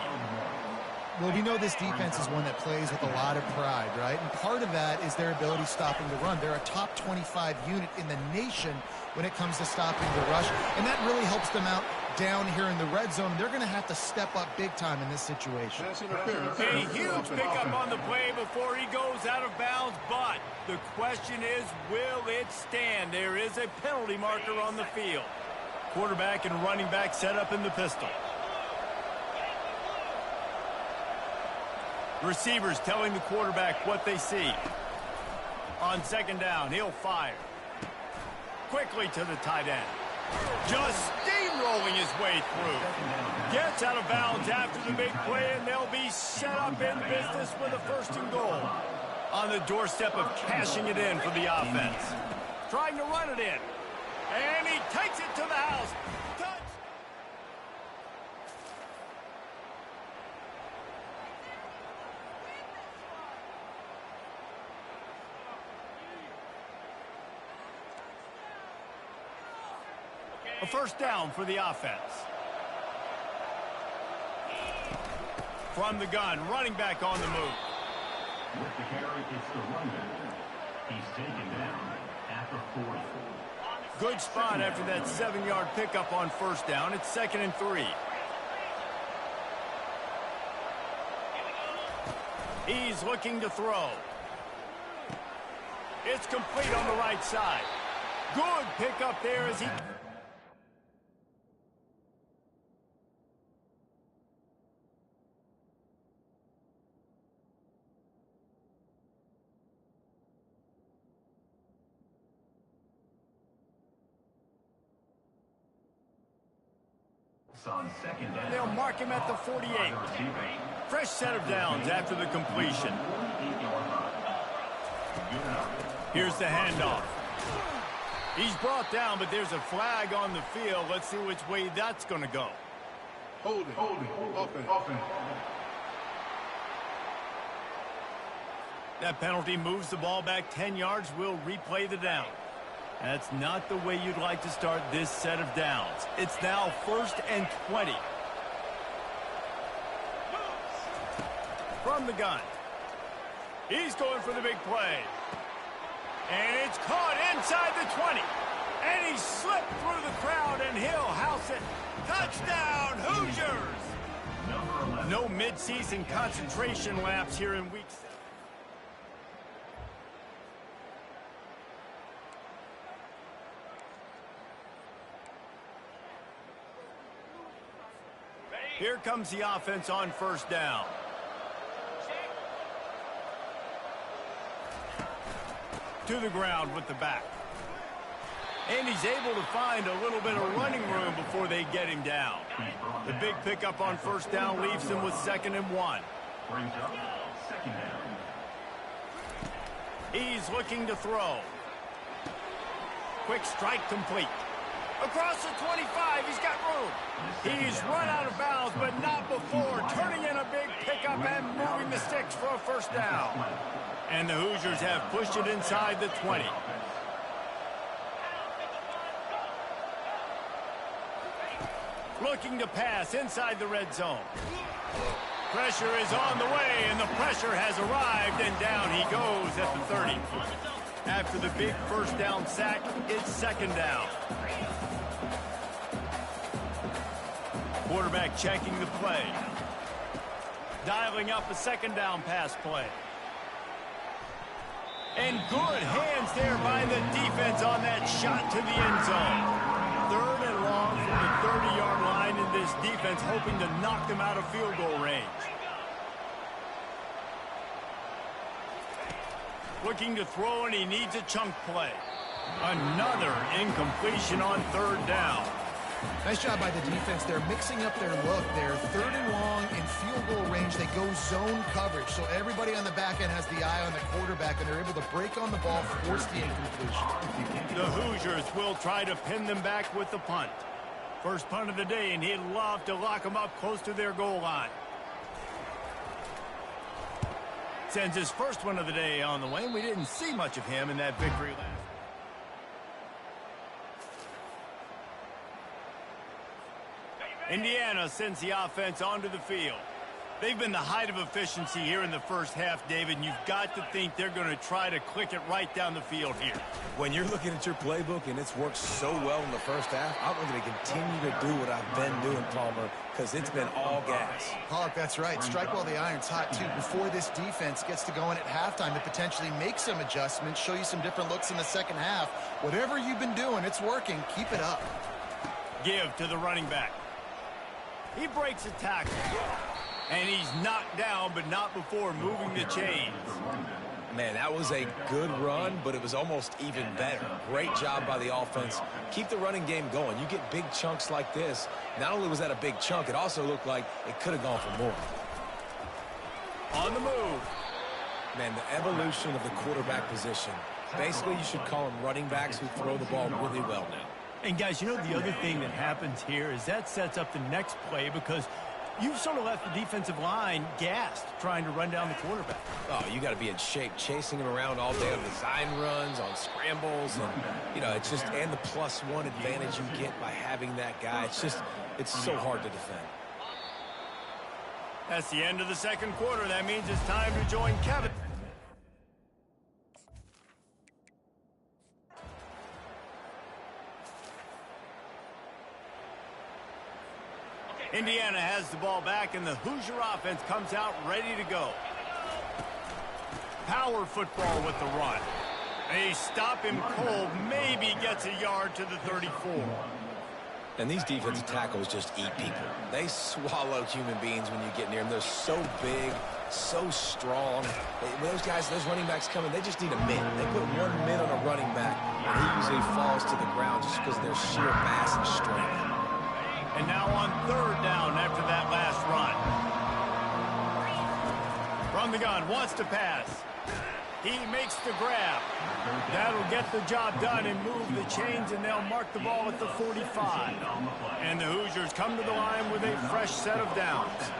Well, we know this defense is one that plays with a lot of pride, right? And part of that is their ability stopping the run. They're a top 25 unit in the nation when it comes to stopping the rush, and that really helps them out down here in the red zone. They're going to have to step up big time in this situation. A huge pickup on the play before he goes out of bounds, but the question is, will it stand? There is a penalty marker on the field. Quarterback and running back set up in the pistol. Receivers telling the quarterback what they see. On second down, he'll fire. Quickly to the tight end. Just steamrolling his way through. Gets out of bounds after the big play, and they'll be set up in business with a first and goal. On the doorstep of cashing it in for the offense. Trying to run it in. And he takes it to the house. Touch! A first down for the offense. From the gun, running back on the move. With the carry, it's the running. He's taken down at the 40. Good spot after that 7-yard pickup on first down. It's 2nd and 3. He's looking to throw. It's complete on the right side. Good pickup there as he... On second down. They'll mark him at the 48. Fresh set of downs after the completion. Here's the handoff. He's brought down, but there's a flag on the field. Let's see which way that's going to go. Holding. Offense. That penalty moves the ball back 10 yards. We'll replay the down. That's not the way you'd like to start this set of downs. It's now 1st and 20. From the gun. He's going for the big play. And it's caught inside the 20. And he slipped through the crowd, and he'll house it. Touchdown, Hoosiers! No mid-season concentration laps here in Week 7. Here comes the offense on first down. To the ground with the back. And he's able to find a little bit of running room before they get him down. The big pickup on first down leaves him with 2nd and 1. Brings up 2nd down. He's looking to throw. Quick strike complete. Across the 25, he's got room. He's run out of bounds, but not before turning in a big pickup and moving the sticks for a first down. And the Hoosiers have pushed it inside the 20. Looking to pass inside the red zone. Pressure is on the way, and the pressure has arrived, and down he goes at the 30. After the big first down sack, it's 2nd down. Quarterback checking the play. Dialing up a 2nd down pass play. And good hands there by the defense on that shot to the end zone. 3rd and long from the 30-yard line, and this defense hoping to knock them out of field goal range. Looking to throw, and he needs a chunk play. Another incompletion on 3rd down. Nice job by the defense. They're mixing up their look. They're 3rd and long in field goal range. They go zone coverage. So everybody on the back end has the eye on the quarterback, and they're able to break on the ball, force the incompletion. The Hoosiers will try to pin them back with the punt. First punt of the day, and he'd love to lock them up close to their goal line. Sends his first one of the day on the way, and we didn't see much of him in that victory last. Indiana sends the offense onto the field. They've been the height of efficiency here in the first half, David, and you've got to think they're going to try to click it right down the field here. When you're looking at your playbook and it's worked so well in the first half, I'm going to continue to do what I've been doing, Palmer, because it's been all gas. Pollock, that's right. Strike while the iron's hot, too. Before this defense gets to going at halftime to potentially make some adjustments, show you some different looks in the second half. Whatever you've been doing, it's working. Keep it up. Give to the running back. He breaks a tackle. And he's knocked down, but not before moving the chains. Man, that was a good run, but it was almost even better. Great job by the offense. Keep the running game going. You get big chunks like this. Not only was that a big chunk, it also looked like it could have gone for more. On the move. Man, the evolution of the quarterback position. Basically, you should call them running backs who throw the ball really well now. And, guys, you know the other thing that happens here is that sets up the next play because you've sort of left the defensive line gassed trying to run down the quarterback. Oh, you got to be in shape, chasing him around all day on design runs, on scrambles, and, you know, it's just, and the +1 advantage you get by having that guy. It's just, it's so hard to defend. That's the end of the second quarter. That means it's time to join Kevin. Indiana has the ball back, and the Hoosier offense comes out ready to go. Power football with the run. They stop him cold, maybe gets a yard to the 34. And these defensive tackles just eat people. They swallow human beings when you get near them. They're so big, so strong. When those guys, those running backs come in, they just need a mid. They put one mid on a running back, and he usually falls to the ground just because of their sheer mass and strength. And now on third down after that last run. From the gun, wants to pass. He makes the grab. That'll get the job done and move the chains, and they'll mark the ball at the 45. And the Hoosiers come to the line with a fresh set of downs.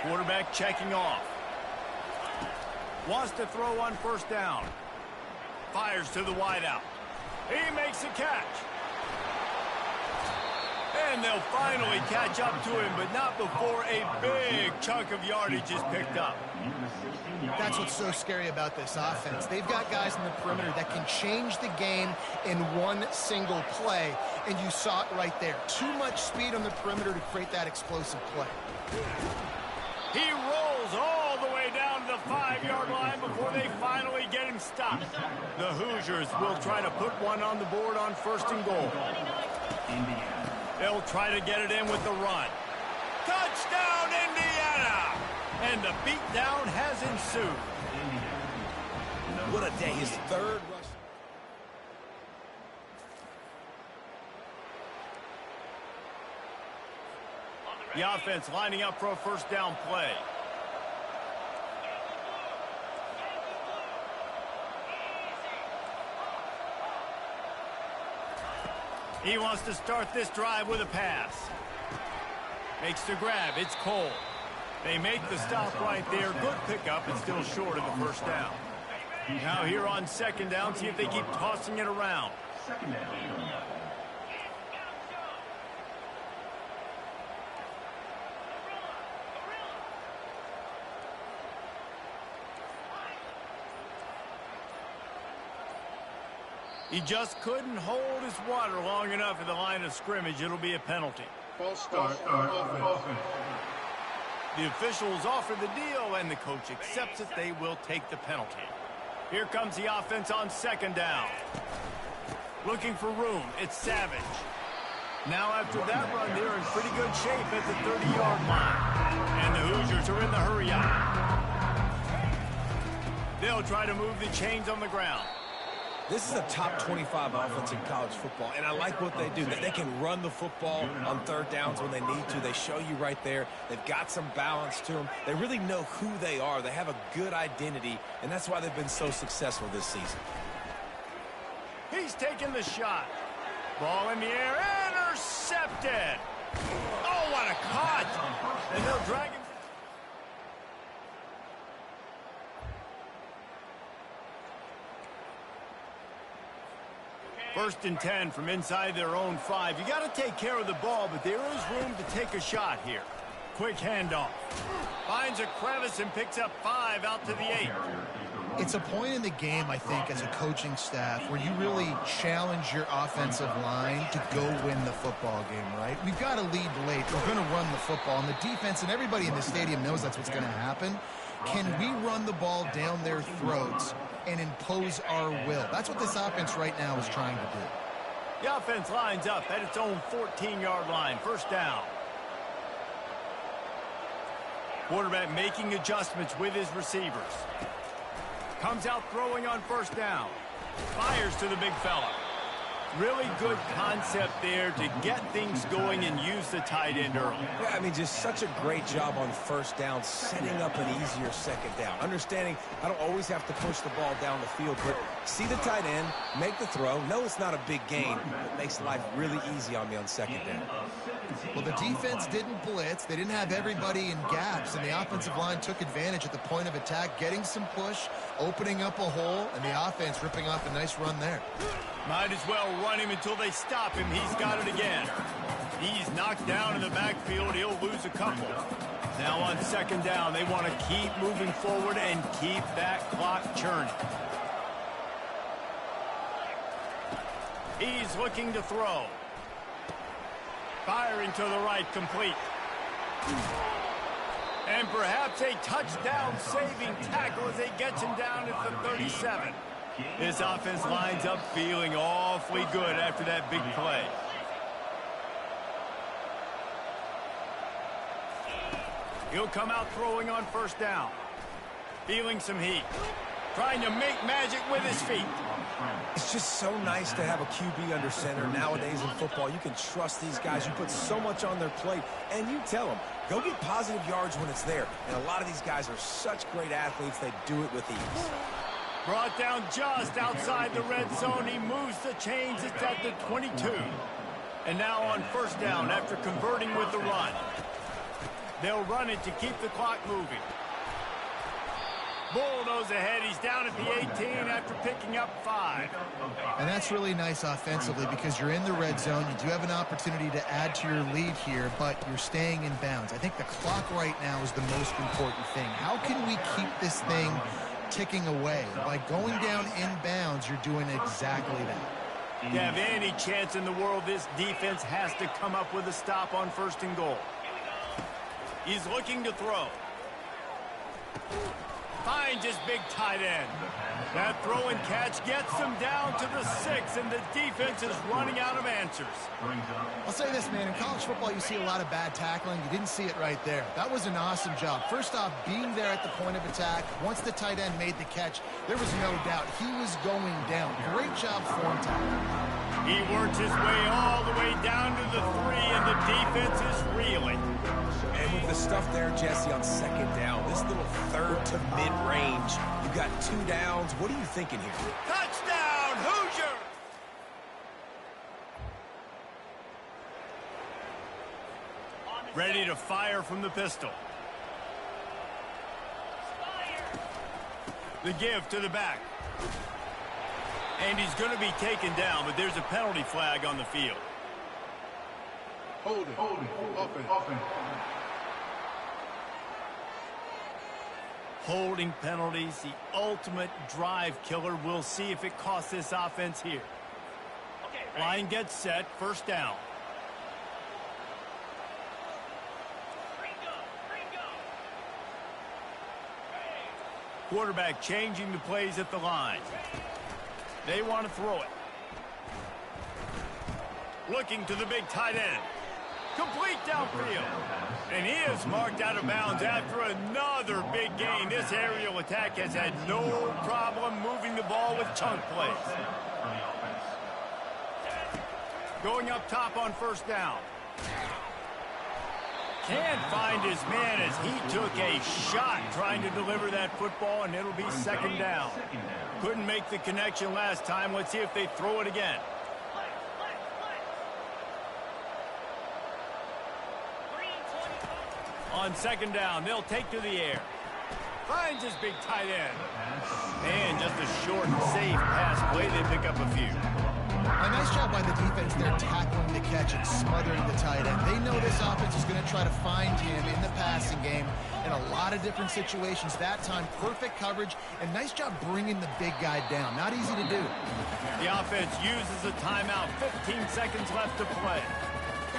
Quarterback checking off. Wants to throw on first down. Fires to the wideout. He makes a catch. And And they'll finally catch up to him, but not before a big chunk of yardage is picked up. That's what's so scary about this offense. They've got guys in the perimeter that can change the game in one single play, and you saw it right there. Too much speed on the perimeter to create that explosive play. He rolls all the way down to the 5-yard line before they finally get him stopped. The Hoosiers will try to put one on the board on 1st and goal. They'll try to get it in with the run. Touchdown, Indiana! And the beatdown has ensued. What a day. His 3rd rush. The offense lining up for a 1st down play. He wants to start this drive with a pass. Makes the grab. It's Cole. They make the stop right there. Good pickup. It's still short of the 1st down. Now here on 2nd down, see if they keep tossing it around. 2nd down. He just couldn't hold his water long enough at the line of scrimmage. It'll be a penalty. False start offense. The officials offer the deal, and the coach accepts it. They will take the penalty. Here comes the offense on 2nd down. Looking for room. It's Savage. Now after that run, they're in pretty good shape at the 30-yard line. And the Hoosiers are in the hurry-up. They'll try to move the chains on the ground. This is a top 25 offense in college football, and I like what they do. They can run the football on 3rd downs when they need to. They show you right there. They've got some balance to them. They really know who they are. They have a good identity, and that's why they've been so successful this season. He's taking the shot. Ball in the air, intercepted. Oh, what a cut! And they'll drag him. 1st and 10 from inside their own 5. You got to take care of the ball, but there is room to take a shot here. Quick handoff. Finds a crevice and picks up 5 out to the 8. It's a point in the game, I think, as a coaching staff, where you really challenge your offensive line to go win the football game, right? We've got to lead late. We're going to run the football. And the defense and everybody in the stadium knows that's what's going to happen. Can we run the ball down their throats and impose our will? That's what this offense right now is trying to do. The offense lines up at its own 14-yard line. 1st down. Quarterback making adjustments with his receivers. Comes out throwing on 1st down. Fires to the big fella. Really good concept there to get things going and use the tight end early. Yeah, I mean, just such a great job on 1st down, setting up an easier 2nd down. Understanding I don't always have to push the ball down the field, but see the tight end, make the throw. No, it's not a big gain. It makes life really easy on me on 2nd down. Well, the defense didn't blitz. They didn't have everybody in gaps, and the offensive line took advantage at the point of attack, getting some push, opening up a hole, and the offense ripping off a nice run there. Might as well run him until they stop him. He's got it again. He's knocked down in the backfield. He'll lose a couple. Now on 2nd down, they want to keep moving forward and keep that clock churning. He's looking to throw. Firing to the right, complete. And perhaps a touchdown-saving tackle as he gets him down at the 37. This offense lines up feeling awfully good after that big play. He'll come out throwing on 1st down. Feeling some heat. Trying to make magic with his feet. It's just so nice to have a QB under center nowadays in football. You can trust these guys. You put so much on their plate, and you tell them, go get positive yards when it's there. And a lot of these guys are such great athletes, they do it with ease. Brought down just outside the red zone. He moves the chains. It's at the 22. And now on 1st down after converting with the run. They'll run it to keep the clock moving. Bulldoze ahead. He's down at the 18 after picking up 5. And that's really nice offensively because you're in the red zone. You do have an opportunity to add to your lead here, but you're staying in bounds. I think the clock right now is the most important thing. How can we keep this thing ticking away? By going down in bounds, you're doing exactly that. To have any chance in the world, this defense has to come up with a stop on 1st and goal. He's looking to throw. Finds his big tight end. That throw and catch gets him down to the 6, and the defense is running out of answers. I'll say this, man. In college football, you see a lot of bad tackling. You didn't see it right there. That was an awesome job. First off, being there at the point of attack. Once the tight end made the catch, there was no doubt he was going down. Great job form tackling. He worked his way all the way down to the 3, and the defense is reeling. And with the stuff there, Jesse, on 2nd down, this little 3rd to mid-range, you got 2 downs. What are you thinking here? Touchdown, Hoosier! Ready to fire from the pistol. The give to the back. And he's going to be taken down, but there's a penalty flag on the field. Hold it. Offense. Holding penalties, the ultimate drive killer. We'll see if it costs this offense here. Line gets set, 1st down. Quarterback changing the plays at the line. They want to throw it. Looking to the big tight end. Complete downfield. And he is marked out of bounds after another big gain. This aerial attack has had no problem moving the ball with chunk plays. Going up top on 1st down. Can't find his man as he took a shot trying to deliver that football, and it'll be 2nd down. Couldn't make the connection last time. Let's see if they throw it again. On 2nd down, they'll take to the air. Finds his big tight end. And just a short and safe pass play. They pick up a few. A nice job by the defense there tackling the catch and smothering the tight end. They know this offense is going to try to find him in the passing game in a lot of different situations. That time, perfect coverage, and nice job bringing the big guy down. Not easy to do. The offense uses a timeout. 15 seconds left to play.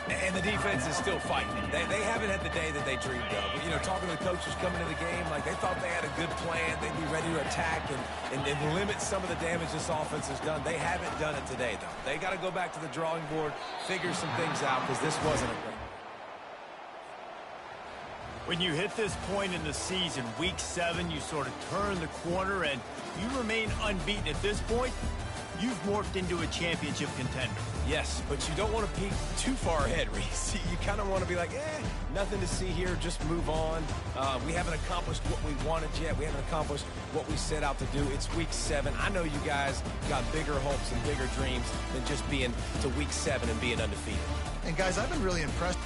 And the defense is still fighting. They haven't had the day that they dreamed of. But, you know, talking to the coaches coming to the game, like they thought they had a good plan. They'd be ready to attack and limit some of the damage this offense has done. They haven't done it today, though. They got to go back to the drawing board, figure some things out, because this wasn't a great. When you hit this point in the season, week 7, you sort of turn the corner and you remain unbeaten. At this point, you've morphed into a championship contender. Yes, but you don't want to peek too far ahead, Reese. You kind of want to be like, nothing to see here, just move on. We haven't accomplished what we wanted yet. We haven't accomplished what we set out to do. It's week 7. I know you guys got bigger hopes and bigger dreams than just being to week 7 and being undefeated. And guys, I've been really impressed.